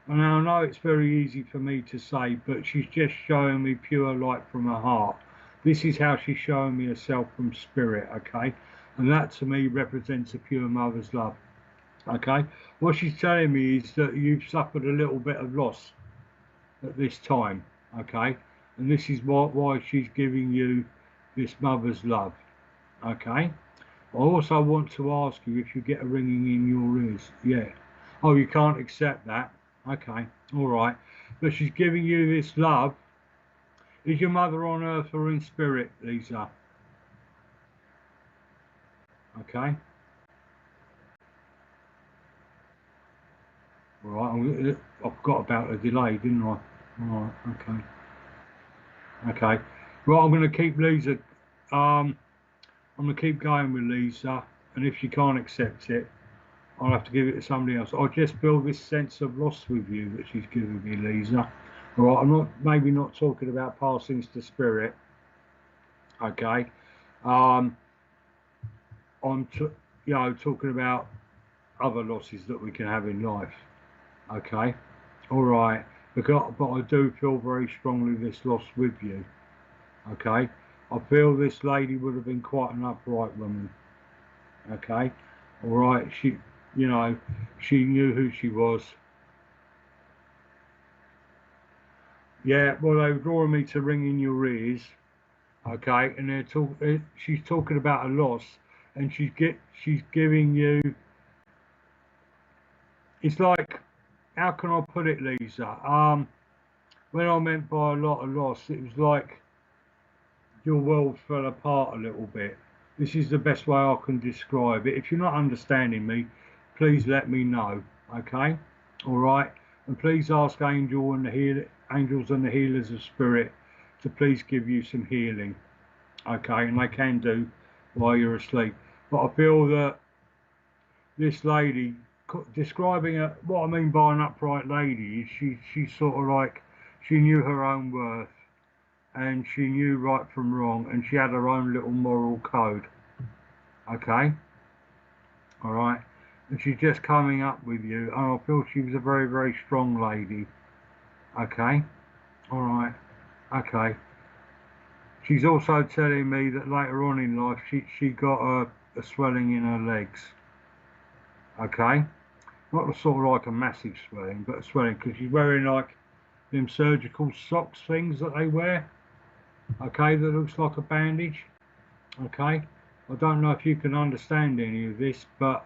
[SPEAKER 1] And I know it's very easy for me to say, but she's just showing me pure light from her heart. This is how she's showing me herself from spirit. Okay. And that to me represents a pure mother's love. Okay. What she's telling me is that you've suffered a little bit of loss at this time, okay? And this is why she's giving you this mother's love, okay? I also want to ask you if you get a ringing in your ears. Yeah. Oh, you can't accept that. Okay. All right. But she's giving you this love. Is your mother on earth or in spirit, Lisa? Okay. All right. I forgot about the delay, didn't I? All right. Okay. Okay. Right. I'm going to keep Lisa. Um, I'm going to keep going with Lisa, and if she can't accept it, I'll have to give it to somebody else. I just feel this sense of loss with you that she's giving me, Lisa. All right, I'm not maybe not talking about passings to spirit, okay? Um, I'm talking about other losses that we can have in life, okay? All right, but I do feel very strongly this loss with you, okay? I feel this lady would have been quite an upright woman, okay? All right, you know, she knew who she was. Yeah, well, they were drawing me to ring in your ears, okay, and she's talking about a loss, and she's giving you. It's like, how can I put it, Lisa? When I meant by a lot of loss, it was like your world fell apart a little bit. This is the best way I can describe it. If you're not understanding me, please let me know. Okay, all right, and please ask angels and the healers of spirit to please give you some healing, okay, and they can do while you're asleep. But I feel that this lady, describing her, what I mean by an upright lady is she's sort of like, she knew her own worth, and she knew right from wrong, and she had her own little moral code, okay, all right, and she's just coming up with you, and I feel she was a very, very strong lady, okay, all right, okay. She's also telling me that later on in life she got a swelling in her legs, okay, not a sort of like a massive swelling, but a swelling, because she's wearing like them surgical socks things that they wear, okay, that looks like a bandage, okay. I don't know if you can understand any of this, but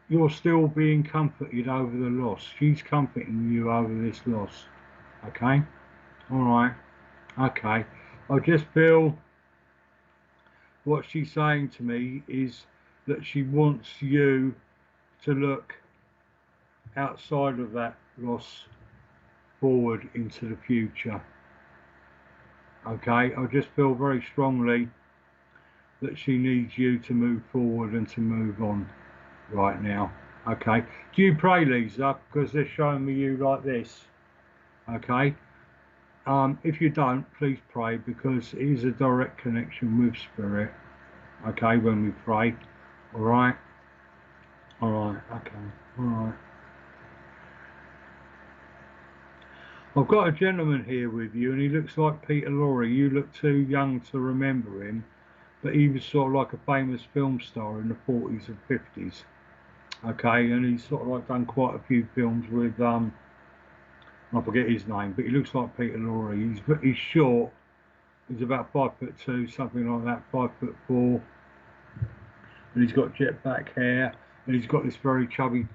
[SPEAKER 1] you're still being comforted over the loss. She's comforting you over this loss, okay, all right, okay. I just feel what she's saying to me is that she wants you to look outside of that loss forward into the future, okay. I just feel very strongly that she needs you to move forward and to move on right now, okay. Do you pray, Lisa? Because they're showing me you like this, okay. If you don't, please pray, because it is a direct connection with spirit, okay, when we pray, all right, okay, all right. I've got a gentleman here with you, and he looks like Peter Lorre. You look too young to remember him, but he was sort of like a famous film star in the 40s and 50s, okay, and he's sort of like done quite a few films with I forget his name, but he looks like Peter Lorre. He's short. He's about 5'2", something like that, 5'4", and he's got jet black hair, and he's got this very chubby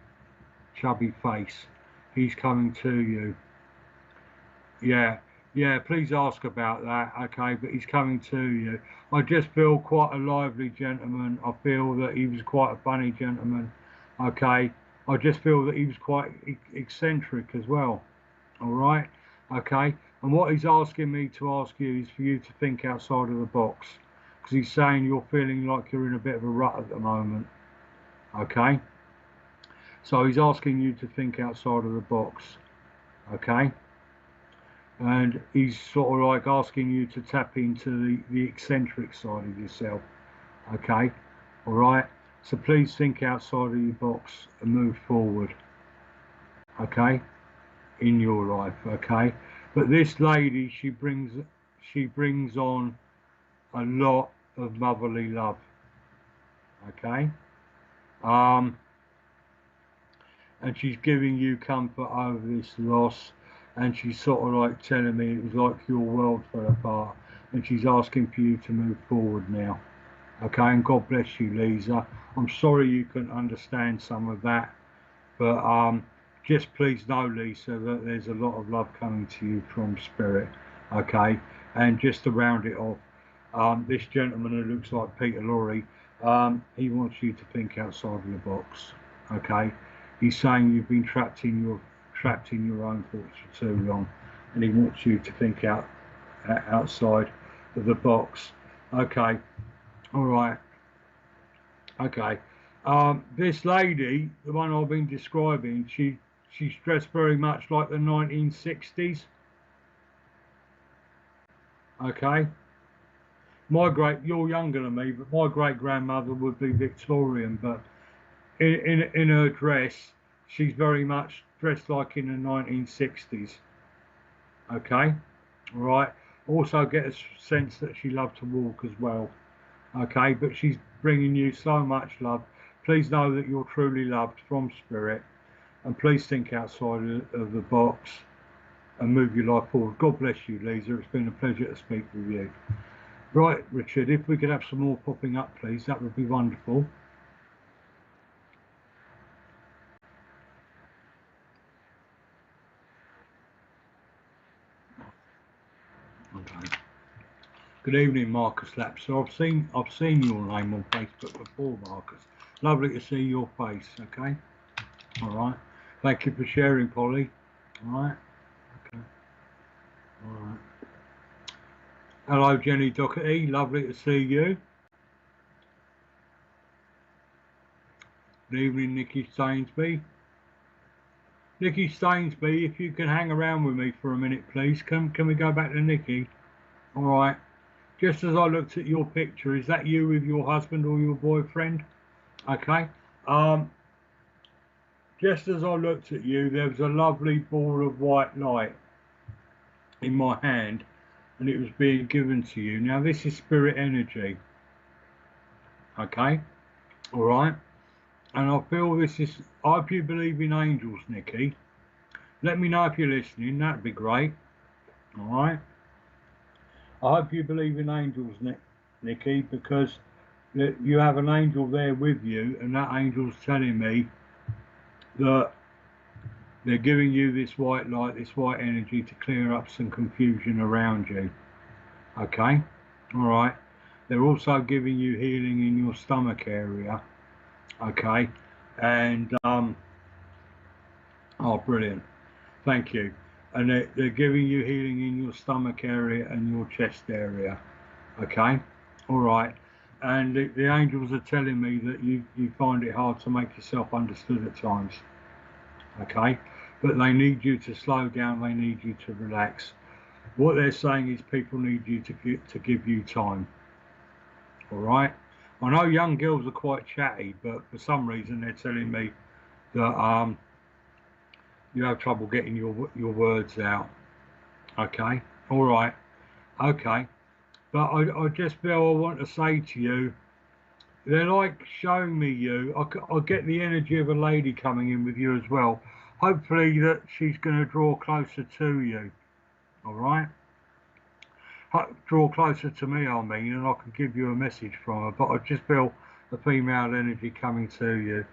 [SPEAKER 1] face. He's coming to you. Yeah, yeah. Please ask about that, okay? But he's coming to you. I just feel quite a lively gentleman. I feel that he was quite a funny gentleman, okay? I just feel that he was quite eccentric as well. All right, okay. And what he's asking me to ask you is for you to think outside of the box, because he's saying you're feeling like you're in a bit of a rut at the moment, okay. So he's asking you to think outside of the box, okay, and he's sort of like asking you to tap into the eccentric side of yourself, okay, all right. So please think outside of your box and move forward, okay, in your life, okay. But this lady, she brings on a lot of motherly love, okay, and she's giving you comfort over this loss, and she's sort of like telling me it was like your world fell apart, and she's asking for you to move forward now, okay. And God bless you, Lisa. I'm sorry you couldn't understand some of that, but just please know, Lisa, that there's a lot of love coming to you from spirit, okay. And just to round it off, this gentleman who looks like Peter Lorre, he wants you to think outside of the box, okay. He's saying you've been trapped in your own thoughts for too long, and he wants you to think outside of the box, okay. All right, okay. This lady, the one I've been describing, she's dressed very much like the 1960s. Okay. You're younger than me, but my great grandmother would be Victorian, but in her dress, she's very much dressed like in the 1960s. Okay. All right. Also get a sense that she loved to walk as well. Okay. But she's bringing you so much love. Please know that you're truly loved from spirit, and please think outside of the box and move your life forward. God bless you, Lisa. It's been a pleasure to speak with you. Right, Richard, if we could have some more popping up, please, that would be wonderful. Okay. Good evening, Marcus Lapser. I've seen your name on Facebook before, Marcus. Lovely to see your face. Okay. All right. Thank you for sharing, Polly. All right. Okay. Alright. Hello, Jenny Doherty. Lovely to see you. Good evening, Nikki Stainsby. Nikki Stainsby, if you can hang around with me for a minute, please. Can we go back to Nikki? Alright. Just as I looked at your picture, is that you with your husband or your boyfriend? Okay. Just as I looked at you, there was a lovely ball of white light in my hand, and it was being given to you. Now, this is spirit energy. Okay. Alright. And I feel this is, I hope you believe in angels, Nikki. Let me know if you're listening, that'd be great. Alright. I hope you believe in angels, Nikki, because you have an angel there with you, and that angel's telling me that they're giving you this white light, this white energy to clear up some confusion around you. Okay? Alright. They're also giving you healing in your stomach area. Okay? And, oh, brilliant. Thank you. And they're giving you healing in your stomach area and your chest area. Okay? Alright. And the angels are telling me that you find it hard to make yourself understood at times. Okay? But they need you to slow down, they need you to relax. What they're saying is people need you to give you time. Alright? I know young girls are quite chatty, but for some reason they're telling me that you have trouble getting your words out. Okay? Alright. Okay. But I just feel I want to say to you, they're like showing me you. I get the energy of a lady coming in with you as well. Hopefully that she's going to draw closer to you. Alright? Draw closer to me, I mean, and I can give you a message from her. But I just feel the female energy coming to you.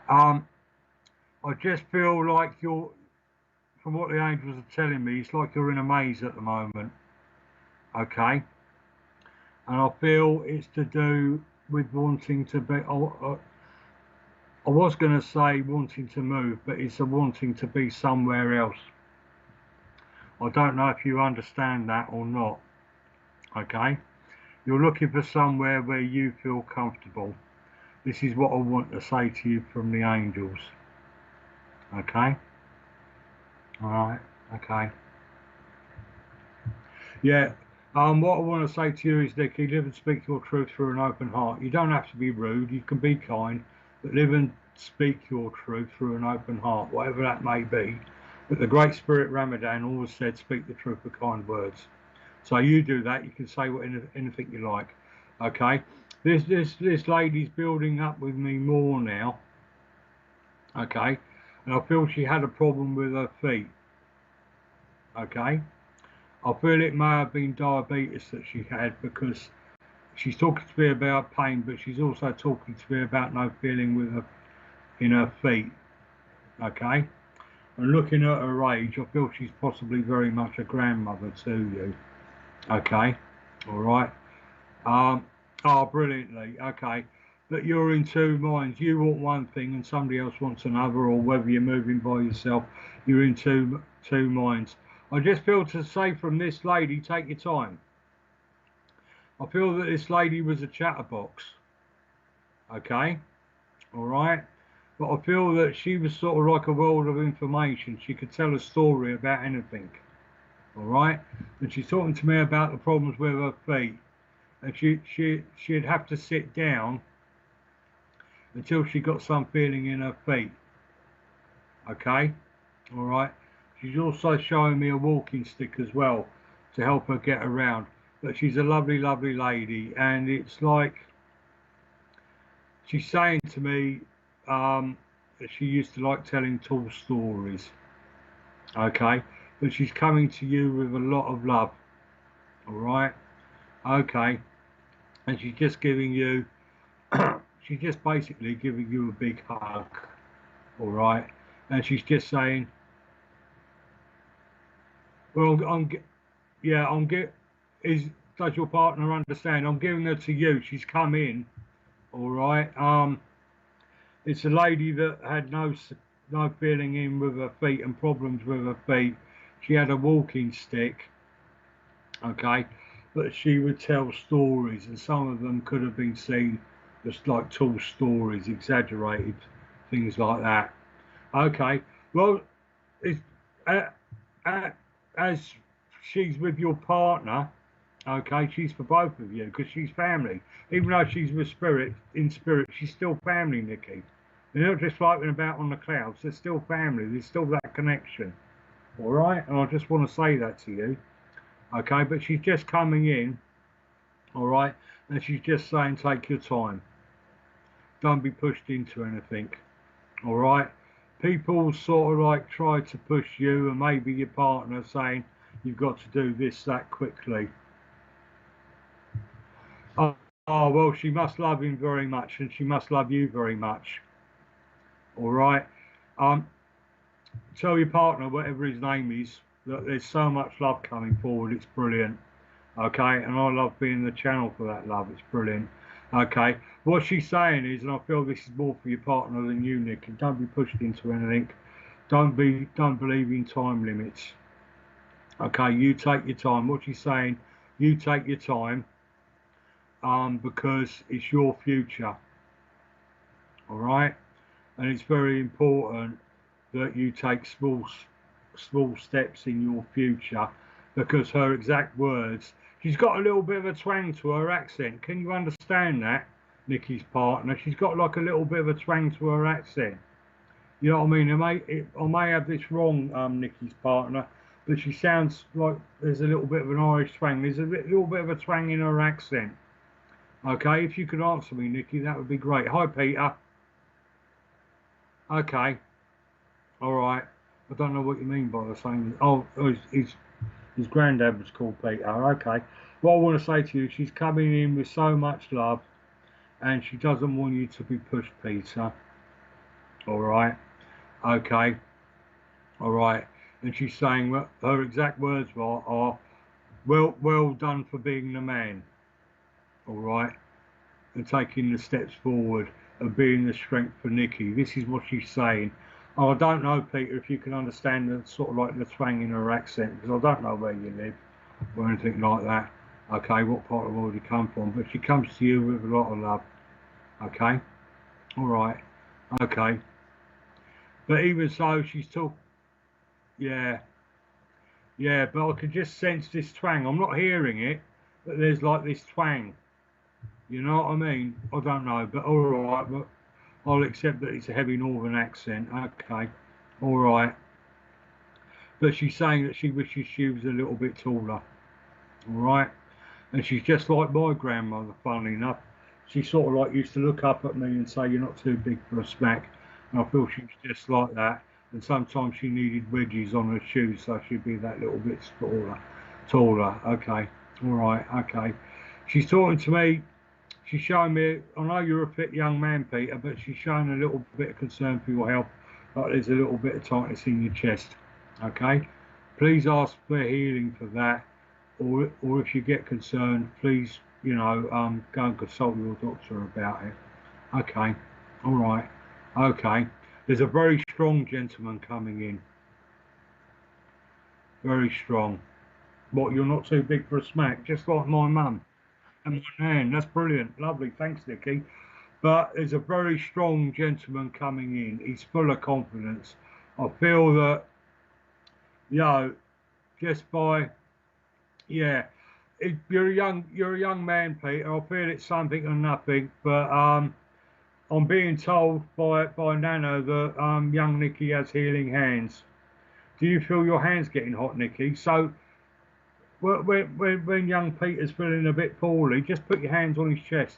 [SPEAKER 1] I just feel like you're, from what the angels are telling me, it's like you're in a maze at the moment. Okay? And I feel it's to do with wanting to be, I was going to say wanting to move, but it's a wanting to be somewhere else. I don't know if you understand that or not. Okay? You're looking for somewhere where you feel comfortable. This is what I want to say to you from the angels. Okay? Alright, okay. Yeah, what I want to say to you is, Nicky, live and speak your truth through an open heart. You don't have to be rude, you can be kind, but live and speak your truth through an open heart, whatever that may be. But the Great Spirit Ramadan always said, speak the truth with kind words. So you do that, you can say anything you like. Okay? This lady's building up with me more now. Okay? And I feel she had a problem with her feet. Okay? I feel it may have been diabetes that she had, because she's talking to me about pain, but she's also talking to me about no feeling with her in her feet. Okay? And looking at her age, I feel she's possibly very much a grandmother to you. Okay? Alright? Oh, brilliantly. Okay. But you're in two minds. You want one thing and somebody else wants another, or whether you're moving by yourself, you're in two minds. I just feel to say from this lady, take your time. I feel that this lady was a chatterbox. Okay? Alright? But I feel that she was sort of like a world of information. She could tell a story about anything. Alright? And she's talking to me about the problems with her feet. And she'd have to sit down until she got some feeling in her feet. Okay? Alright? She's also showing me a walking stick as well to help her get around. But she's a lovely, lovely lady, and it's like she's saying to me that she used to like telling tall stories. Okay? But she's coming to you with a lot of love. Alright? Okay? And she's just giving you she's just basically giving you a big hug. Alright? And she's just saying, well, does your partner understand? I'm giving her to you. She's come in. Alright? It's a lady that had no feeling in with her feet and problems with her feet. She had a walking stick. okay? But she would tell stories, and some of them could have been seen as like tall stories, exaggerated things like that. Okay, well, it's, uh, uh, as she's with your partner, okay, she's for both of you because she's family. Even though she's with spirit, in spirit, she's still family, Nikki. They're not just floating about on the clouds. They're still family. There's still that connection. All right, and I just want to say that to you. Okay, but she's just coming in. All right, and she's just saying, take your time. Don't be pushed into anything. All right. People sort of like try to push you, and maybe your partner saying you've got to do this that quickly. Oh, oh, well, she must love him very much, and she must love you very much. All right. Um, tell your partner, whatever his name is, that there's so much love coming forward. It's brilliant. Okay, and I love being the channel for that love. It's brilliant. Okay, what she's saying is, and I feel this is more for your partner than you, Nick. And don't be pushed into anything. Don't believe in time limits. Okay, you take your time. What she's saying, you take your time, because it's your future. All right, and it's very important that you take small steps in your future, because her exact words, she's got a little bit of a twang to her accent. Can you understand that, Nikki's partner? She's got like a little bit of a twang to her accent. You know what I mean? I may have this wrong, Nikki's partner, but she sounds like there's a little bit of an Irish twang. There's a little bit of a twang in her accent. Okay, if you could answer me, Nikki, that would be great. Hi, Peter. Okay, all right. I don't know what you mean by the saying. Oh, his granddad was called Peter. Okay. What I want to say to you, she's coming in with so much love, and she doesn't want you to be pushed, Peter. All right. Okay. All right. And she's saying that her exact words are well done for being the man. All right. And taking the steps forward and being the strength for Nikki. This is what she's saying. Oh, I don't know, Peter, if you can understand the sort of like the twang in her accent, because I don't know where you live or anything like that. Okay, what part of the world you come from, but she comes to you with a lot of love. Okay, all right, okay. But even so, she's talk. Yeah, yeah. But I can just sense this twang. I'm not hearing it, but there's like this twang. You know what I mean? I don't know, but all right. But I'll accept that it's a heavy northern accent. Okay, all right. But she's saying that she wishes she was a little bit taller. All right. And she's just like my grandmother, funnily enough. She sort of like used to look up at me and say, "You're not too big for a smack." And I feel she was just like that. And sometimes she needed wedges on her shoes, so she'd be that little bit taller. Okay, all right, okay. She's talking to me. She's showing me. I know you're a fit young man, Peter, but she's showing a little bit of concern for your health. Like there's a little bit of tightness in your chest. Okay, please ask for healing for that, or if you get concerned, please, go and consult your doctor about it. Okay, all right, okay. There's a very strong gentleman coming in, very strong. What, you're not too big for a smack, just like my mum and my nan. That's brilliant, lovely. Thanks, Nicky. But there's a very strong gentleman coming in. He's full of confidence. I feel that, you know, just by yeah, you're a young man, Peter. I feel it's something or nothing, but I'm being told by Nana that young Nicky has healing hands. Do you feel your hands getting hot, Nicky? So when young Peter's feeling a bit poorly, just put your hands on his chest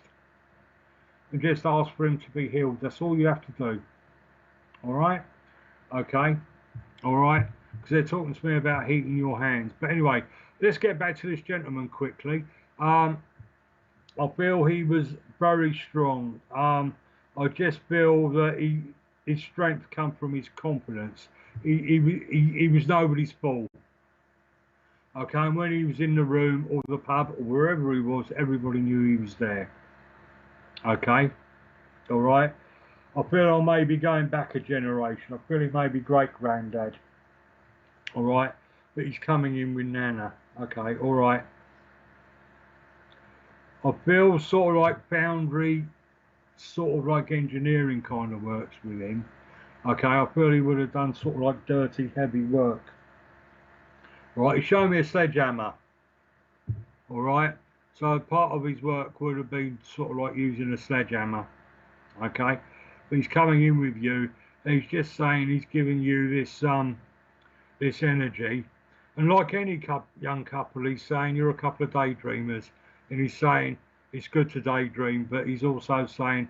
[SPEAKER 1] and just ask for him to be healed. That's all you have to do. All right? Okay. All right. Because they're talking to me about heating your hands. But anyway, let's get back to this gentleman quickly. I feel he was very strong. I just feel that his strength come from his confidence. He was nobody's fault. Okay, and when he was in the room or the pub or wherever he was, everybody knew he was there. Okay, all right. I feel I may be going back a generation. I feel he may be great granddad. All right, but he's coming in with Nana. Okay, all right. I feel sort of like foundry, sort of like engineering kind of works with him. Okay, I feel he would have done sort of like dirty, heavy work. Right, he showed me a sledgehammer. All right, so part of his work would have been sort of like using a sledgehammer. Okay, but he's coming in with you. And he's just saying he's giving you this energy, and like any young couple, he's saying you're a couple of daydreamers, and he's saying it's good to daydream, but he's also saying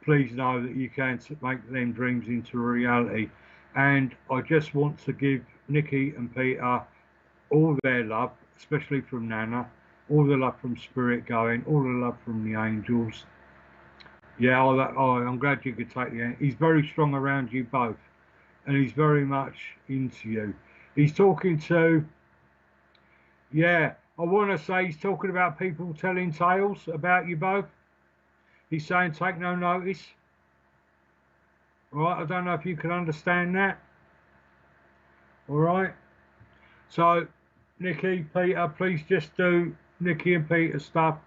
[SPEAKER 1] please know that you can make them dreams into reality. And I just want to give Nikki and Peter all their love, especially from Nana, all the love from Spirit going, all the love from the angels. Yeah, I'm glad you could take the. He's very strong around you both, and he's very much into you. He's talking to, yeah, I want to say he's talking about people telling tales about you both. He's saying take no notice. All right, I don't know if you can understand that. All right. So, Nikki, Peter, please just do Nikki and Peter stuff,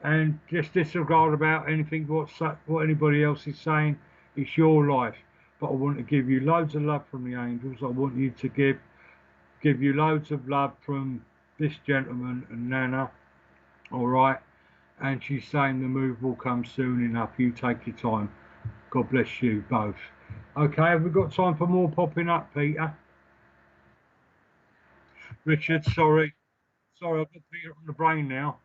[SPEAKER 1] and just disregard about anything what anybody else is saying. It's your life, but I want to give you loads of love from the angels. I want you to give you loads of love from this gentleman and Nana. All right, and she's saying the move will come soon enough. You take your time. God bless you both. Okay, have we got time for more popping up, Peter? Richard, sorry. Sorry, I've got Peter on the brain now.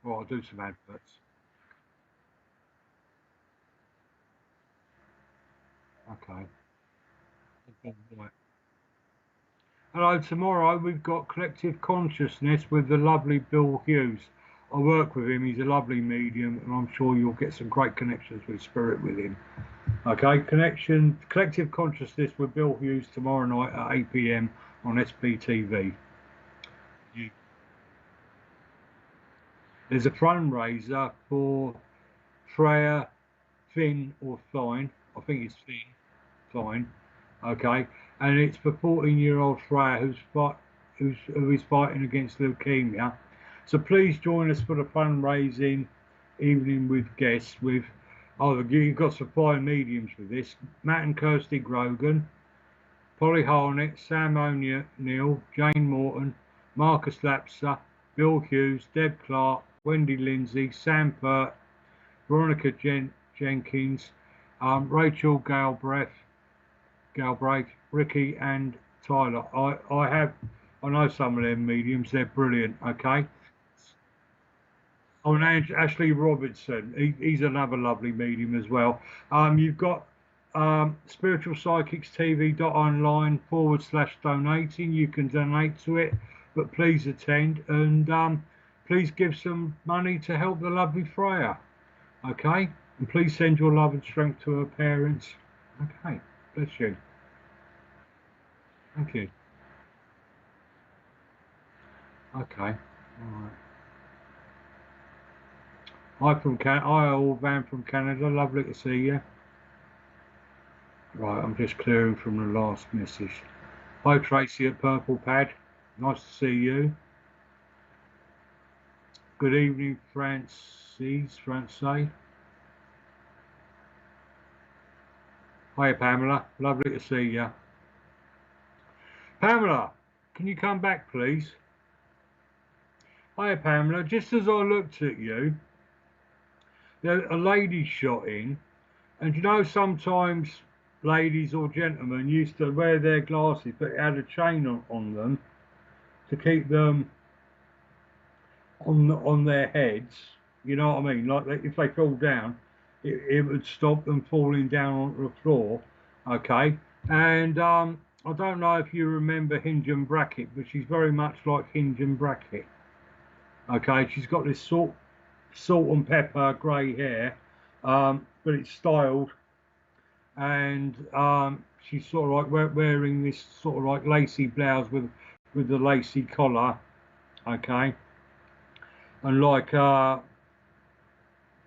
[SPEAKER 1] Well, I'll do some adverts. Okay. Right. Hello, tomorrow we've got Collective Consciousness with the lovely Bill Hughes. I work with him, he's a lovely medium, and I'm sure you'll get some great connections with spirit with him. Okay, Collective Consciousness with Bill Hughes tomorrow night at 8 p.m. on SBTV. You- There's a fundraiser for Freya Finn or Fine. I think it's Finn. Fine. Okay, and it's for 14-year-old Freya who is fighting against leukemia. So please join us for the fundraising evening with guests. With you've got some fine mediums for this: Matt and Kirsty Grogan, Polly Harnett, Sam O'Neill, Jane Morton, Marcus Lapser, Bill Hughes, Deb Clark, Wendy Lindsay, Sam Pert, Veronica Jenkins, Rachel Galbraith, Ricky, and Tyler. I know some of them mediums. They're brilliant. Okay. Oh, and Ashley Robertson. He's another lovely medium as well. You've got Spiritual Psychics TV.online/ donating. You can donate to it, but please attend and please give some money to help the lovely Freya. Okay. And please send your love and strength to her parents. Okay. Bless you. Thank you. Okay. All right. Hi, all Van from Canada. Lovely to see you. Right, I'm just clearing from the last message. Hi, Tracy at Purple Pad. Nice to see you. Good evening, Francais. Hi, Pamela. Lovely to see you. Pamela, can you come back, please? Hi, Pamela. Just as I looked at you, a lady shot in. And you know, sometimes ladies or gentlemen used to wear their glasses, but it had a chain on them to keep them on their heads. You know what I mean? Like if they fall down, it would stop them falling down onto the floor. Okay, and I don't know if you remember Hinge and Bracket, but she's very much like Hinge and Bracket. Okay, she's got this salt and pepper grey hair, but it's styled and she's sort of like wearing this sort of like lacy blouse with the lacy collar, okay, and like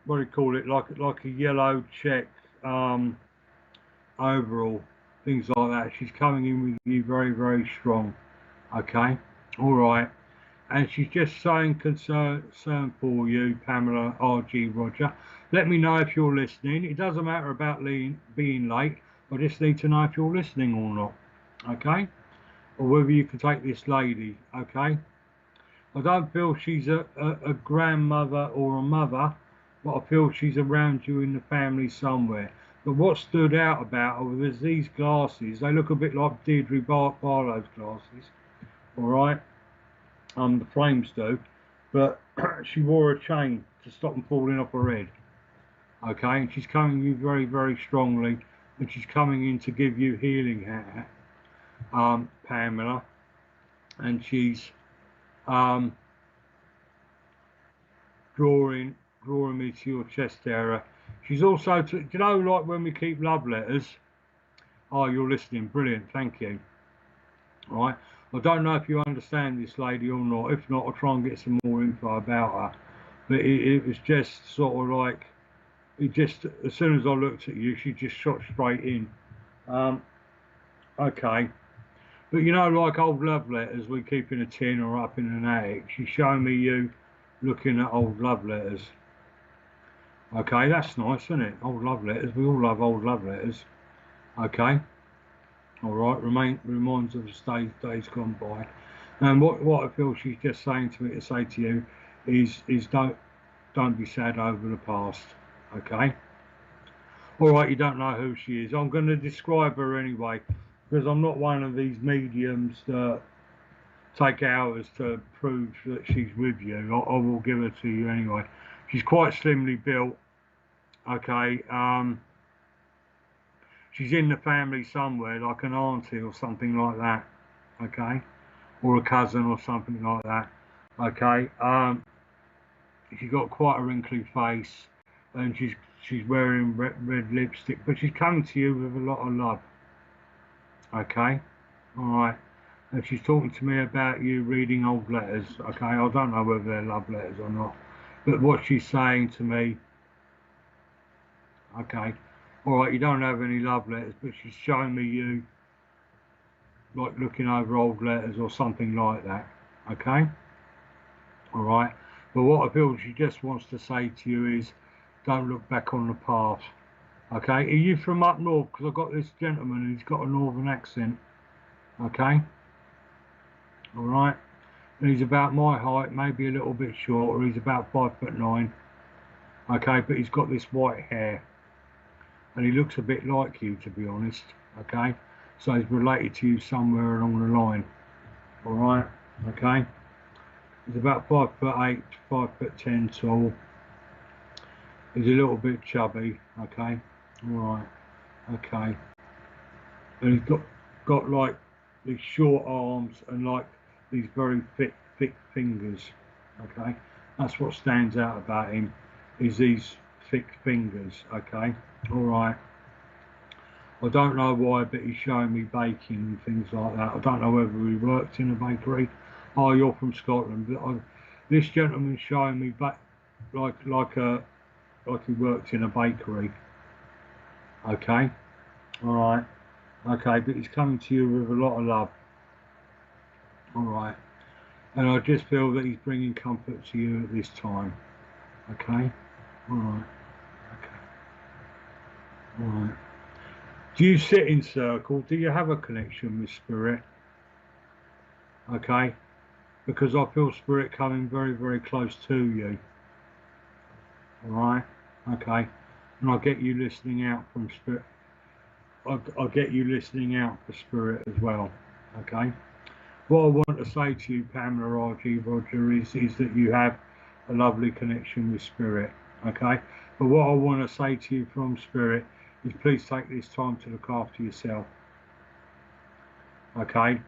[SPEAKER 1] what do you call it, like a yellow check overall, things like that. She's coming in with you very, very strong. Okay, all right. And she's just saying concern for you, Pamela RG Roger. Let me know if you're listening. It doesn't matter about being late. I just need to know if you're listening or not. Okay, or whether you can take this lady. Okay. I don't feel she's a grandmother or a mother, but I feel she's around you in the family somewhere. But what stood out about her was these glasses. They look a bit like Deirdre Barlow's glasses, all right? The frames do, but she wore a chain to stop them falling off her head, okay? And she's coming you very, very strongly, and she's coming in to give you healing, Pamela, and she's um, drawing me to your chest area. She's also, do you know, like when we keep love letters? Oh, you're listening. Brilliant. Thank you. All right. I don't know if you understand this lady or not. If not, I'll try and get some more info about her. But it was just sort of like, it just, as soon as I looked at you, she just shot straight in. Okay. But you know, like old love letters we keep in a tin or up in an attic. She's showing me you looking at old love letters. Okay, that's nice, isn't it? Old love letters. We all love old love letters. Okay. All right. Reminds of the days gone by. And what I feel she's just saying to me to say to you is don't be sad over the past. Okay. All right. You don't know who she is. I'm going to describe her anyway because I'm not one of these mediums that take hours to prove that she's with you. I will give her to you anyway. She's quite slimly built. Okay, she's in the family somewhere, like an auntie or something like that. Okay, or a cousin or something like that. Okay, she's got quite a wrinkly face, and she's wearing red lipstick, but she's coming to you with a lot of love. Okay, all right. And she's talking to me about you reading old letters. Okay, I don't know whether they're love letters or not, but what she's saying to me. Okay, all right, you don't have any love letters, but she's showing me you like looking over old letters or something like that. Okay, all right. But what I feel she just wants to say to you is don't look back on the past. Okay, are you from up north? Because I've got this gentleman who's got a northern accent. Okay, all right. And he's about my height, maybe a little bit shorter. He's about 5'9". Okay, but he's got this white hair. And he looks a bit like you, to be honest. Okay, so he's related to you somewhere along the line. All right, okay. He's about 5'8", 5'10" tall. He's a little bit chubby. Okay, all right, okay. And he's got like these short arms and like these very thick fingers. Okay, that's what stands out about him. Is these thick fingers. Okay. All right. I don't know why, but he's showing me baking and things like that. I don't know whether he worked in a bakery. Oh, you're from Scotland. But this gentleman's showing me back like he worked in a bakery. Okay. All right. Okay, but he's coming to you with a lot of love. All right. And I just feel that he's bringing comfort to you at this time. Okay. All right. Okay. All right. Do you sit in circle? Do you have a connection with spirit? Okay, because I feel spirit coming very, very close to you. All right, okay, and I'll get you listening out from spirit. I'll get you listening out for spirit as well. Okay. What I want to say to you, Pamela RG Roger, is that you have a lovely connection with spirit. Okay, but what I want to say to you from spirit is please take this time to look after yourself. Okay,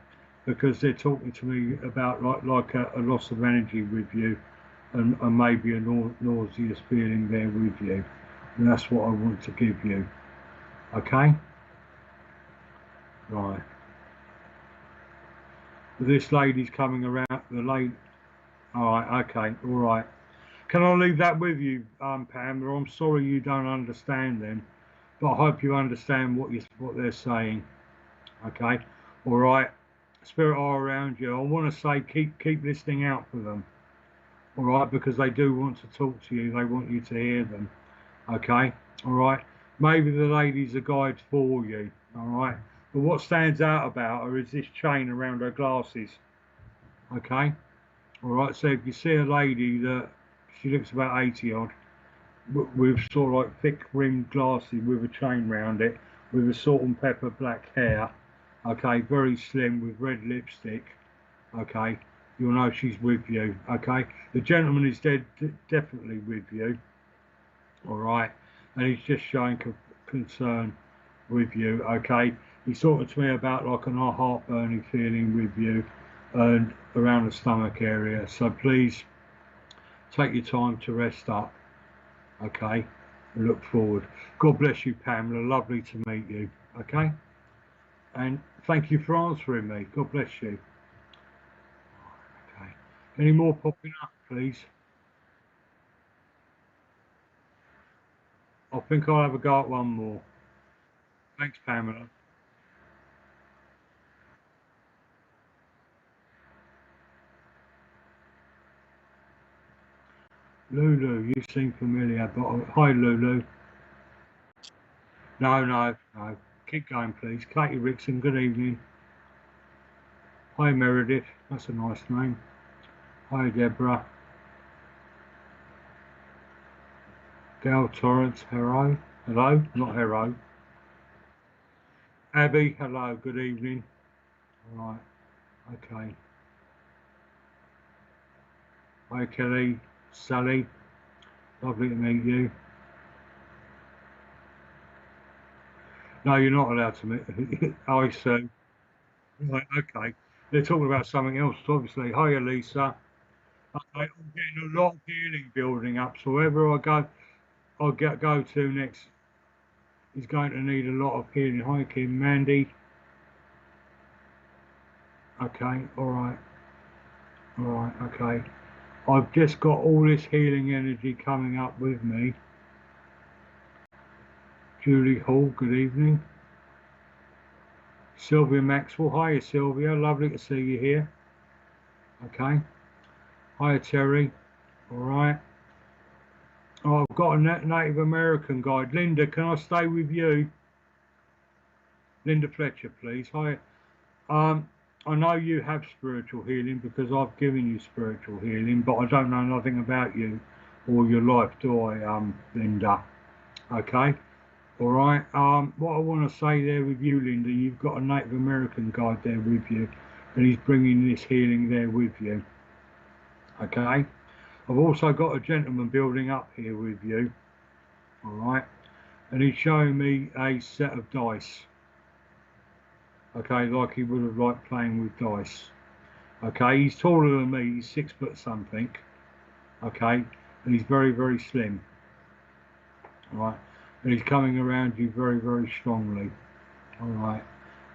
[SPEAKER 1] because they're talking to me about like a loss of energy with you, and maybe a nauseous feeling there with you, and that's what I want to give you. Okay, right. This lady's coming around. The lady. All right. Okay. All right. Can I leave that with you, Pam? I'm sorry you don't understand then. but I hope you understand what they're saying. Okay, all right. Spirit are around you. I want to say keep listening out for them. All right, because they do want to talk to you. They want you to hear them. Okay, all right. Maybe the lady's a guide for you. All right, but what stands out about her is this chain around her glasses. Okay, all right. So if you see a lady that she looks about 80 odd, with sort of like thick rimmed glasses with a chain round it, with a salt and pepper black hair. Okay, very slim with red lipstick. Okay, you'll know she's with you. Okay, the gentleman is definitely with you. All right, and he's just showing concern with you. Okay, he's talking to me about like an heartburning feeling with you and around the stomach area. So please take your time to rest up. Okay, and look forward. God bless you, Pamela. Lovely to meet you. Okay, and thank you for answering me. God bless you. Okay, any more popping up, please? I think I'll have a go at one more. Thanks, Pamela. Lulu, you seem familiar, but hi, Lulu. No, no, no. Keep going, please. Katie Rickson, good evening. Hi, Meredith. That's a nice name. Hi, Deborah. Gail Torrance, hello. Hello, not hello. Abby, hello, good evening. All right, okay. Hi, Kelly. Sally, lovely to meet you. No, you're not allowed to meet. I see. Right, okay. They're talking about something else, obviously. Hi, Elisa. Okay, I'm getting a lot of healing building up, so wherever go to next is going to need a lot of healing. Hi, Kim. Mandy. Okay, all right, okay. I've just got all this healing energy coming up with me. Julie Hall, good evening. Sylvia Maxwell, hiya Sylvia, lovely to see you here. Okay, hiya Terry, all right. Oh, I've got a Native American guide. Linda, can I stay with you? Linda Fletcher, please. Hi. Um, I know you have spiritual healing because I've given you spiritual healing, but I don't know nothing about you or your life, do I, Linda? Okay. All right. What I want to say there with you, Linda, you've got a Native American guide there with you, and he's bringing this healing there with you. Okay. I've also got a gentleman building up here with you. All right. And he's showing me a set of dice. Okay, like he would have liked playing with dice. Okay, he's taller than me. He's 6 foot something. Okay, and he's very, very slim. All right, and he's coming around you very, very strongly. All right.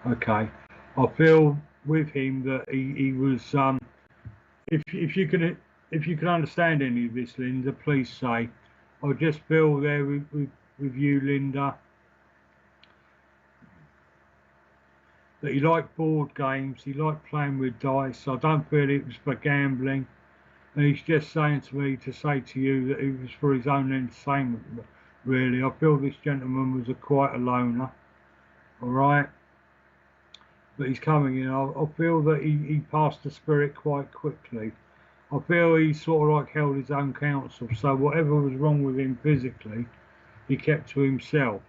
[SPEAKER 1] Okay. I feel with him that he was if you can understand any of this, Linda, please say. I just feel there with you, Linda, that he liked board games, he liked playing with dice. I don't feel it was for gambling. And he's just saying to me to say to you that it was for his own entertainment, really. I feel this gentleman was quite a loner, all right? But he's coming in. I feel that he passed the spirit quite quickly. I feel he sort of like held his own counsel. So whatever was wrong with him physically, he kept to himself.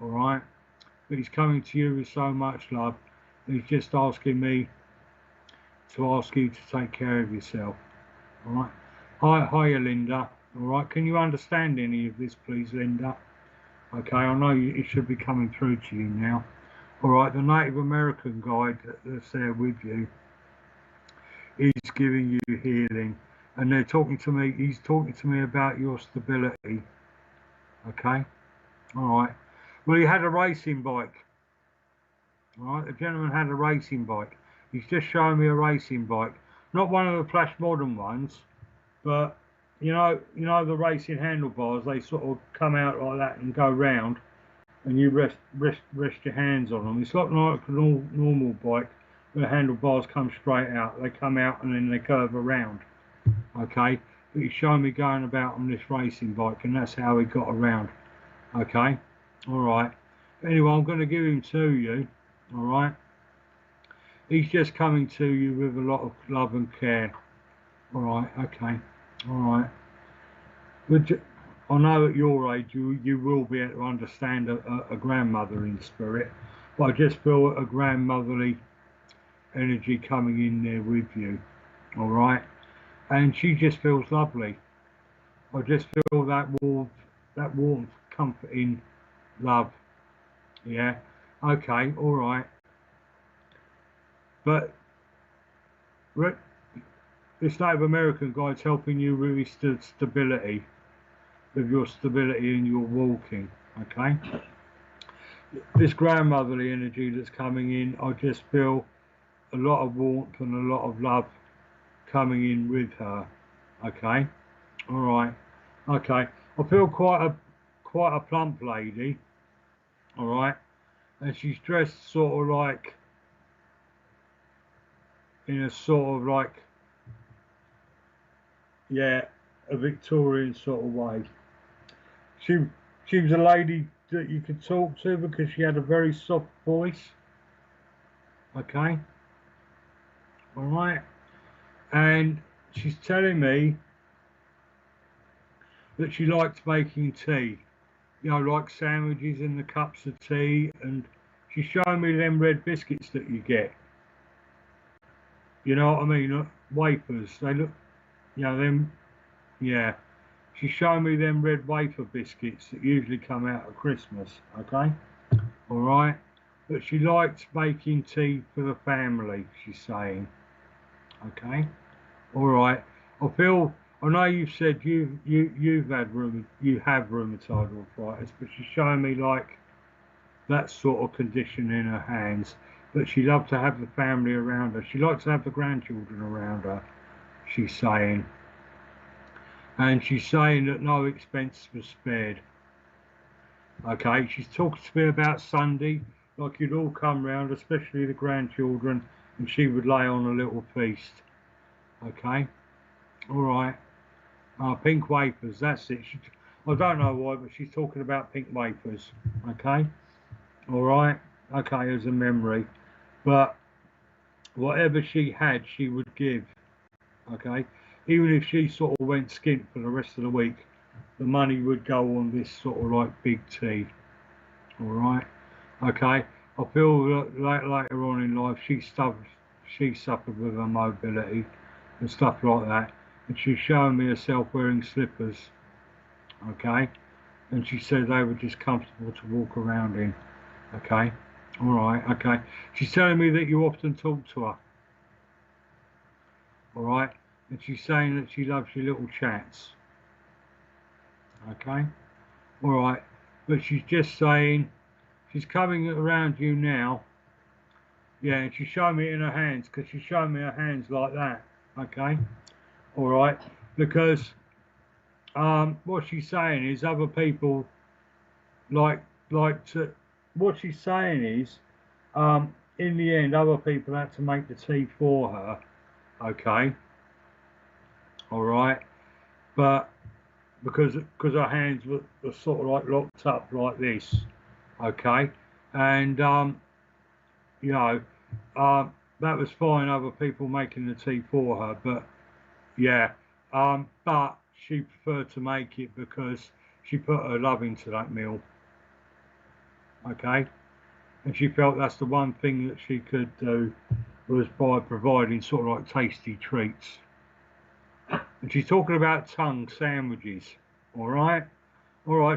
[SPEAKER 1] All right. But he's coming to you with so much love. He's just asking me to ask you to take care of yourself. All right. Hiya, Linda. All right. Can you understand any of this, please, Linda? Okay. I know it should be coming through to you now. All right. The Native American guide that's there with you is giving you healing, and they're talking to me. He's talking to me about your stability. Okay. All right. Well, he had a racing bike. All right. The gentleman had a racing bike. He's just showing me a racing bike, not one of the flash modern ones, but you know the racing handlebars. They sort of come out like that and go round. and you rest your hands on them. It's like a normal bike where the handlebars come straight out. They come out and then they curve around. Okay, but he's showing me going about on this racing bike, and that's how he got around. Okay, all right. Anyway, I'm going to give him to you. All right. He's just coming to you with a lot of love and care. All right. Okay. All right. But I know at your age you will be able to understand a grandmother in spirit, but I just feel a grandmotherly energy coming in there with you. All right. And she just feels lovely. I just feel that warmth, comforting love. Yeah. Okay. All right. But this Native American guy's helping you with his stability, with your stability in your walking. Okay. This grandmotherly energy that's coming in, I just feel a lot of warmth and a lot of love coming in with her. Okay. All right. Okay. I feel quite a plump lady. All right. And she's dressed sort of like in a sort of like, yeah, a Victorian sort of way. She she was a lady that you could talk to because she had a very soft voice. Okay. All right. And she's telling me that she likes making tea. You know, like sandwiches in the cups of tea, and she's showing me them red biscuits that you get. You know what I mean? Wafers. They look, you know, them. Yeah. She's showing me them red wafer biscuits that usually come out at Christmas. Okay. All right. But she likes making tea for the family. She's saying. Okay. All right. I feel. I know you've said you've had you have rheumatoid arthritis, but she's showing me like that sort of condition in her hands. But she loves to have the family around her. She likes to have the grandchildren around her. She's saying, and she's saying that no expense was spared. Okay. She's talking to me about Sunday, like you'd all come round, especially the grandchildren, and she would lay on a little feast. Okay. All right. Pink wafers, that's it. I don't know why, but she's talking about pink wafers. Okay, all right. Okay, as a memory, but whatever she had, she would give. Okay, even if she sort of went skint for the rest of the week, the money would go on this sort of like big tea. All right. Okay. I feel that later on in life, she suffered with her mobility and stuff like that, and she's showing me herself wearing slippers. Okay, and she said they were just comfortable to walk around in. Okay, all right, okay. She's telling me that you often talk to her. All right, and she's saying that she loves your little chats. Okay, all right, but she's just saying she's coming around you now. Yeah, and she's showing me it in her hands because she's showing me her hands like that. Okay, all right, because what she's saying is other people like to. What she's saying is, in the end, other people had to make the tea for her. Okay, all right, but because her hands were sort of like locked up like this. Okay, and you know, that was fine. Other people making the tea for her, but yeah, but she preferred to make it because she put her love into that meal. Okay, and she felt that's the one thing that she could do was by providing sort of like tasty treats. And she's talking about tongue sandwiches. All right.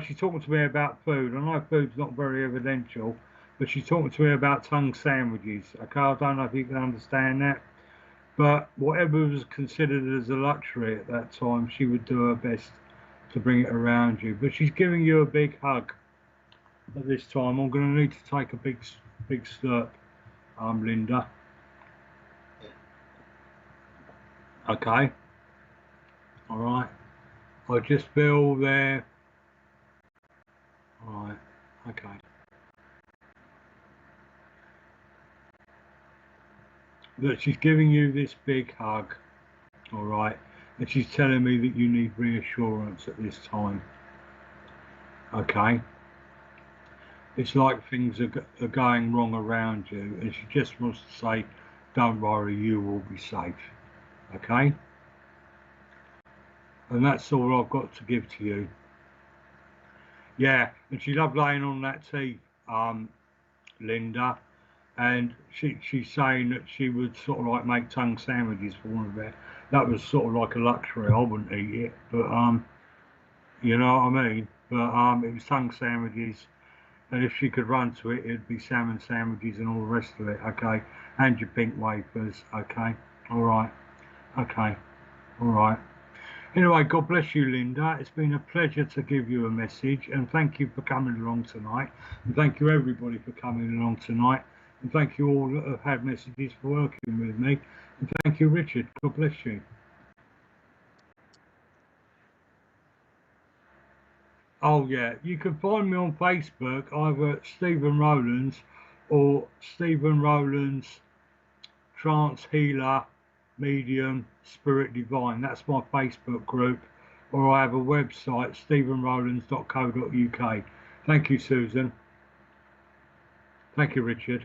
[SPEAKER 1] She's talking to me about food. I know food's not very evidential, but she's talking to me about tongue sandwiches. Okay, I don't know if you can understand that, but whatever was considered as a luxury at that time, she would do her best to bring it around you. But she's giving you a big hug at this time. I'm going to need to take a big slurp, Linda. Okay. All right. I just feel there. All right. Okay. that she's giving you this big hug, all right, and she's telling me that you need reassurance at this time, okay? It's like things are going wrong around you, and she just wants to say, don't worry, you will be safe, okay? And that's all I've got to give to you. Yeah, and she loved laying on that tea, Linda, and she's saying that she would sort of like make tongue sandwiches for one of it. That was sort of like a luxury. I wouldn't eat it, but you know what I mean. But it was tongue sandwiches, and if she could run to it, it'd be salmon sandwiches and all the rest of it. Okay, and your pink wafers. Okay, all right. Okay, all right. Anyway, God bless you, Linda. It's been a pleasure to give you a message, and thank you for coming along tonight. And thank you, everybody, for coming along tonight. And thank you all that have had messages for working with me. And thank you, Richard. God bless you. Oh, yeah. You can find me on Facebook, either Stephen Rowlands or Stephen Rowlands Trance Healer Medium Spirit Divine. That's my Facebook group. Or I have a website, stephenrowlands.co.uk. Thank you, Susan. Thank you, Richard.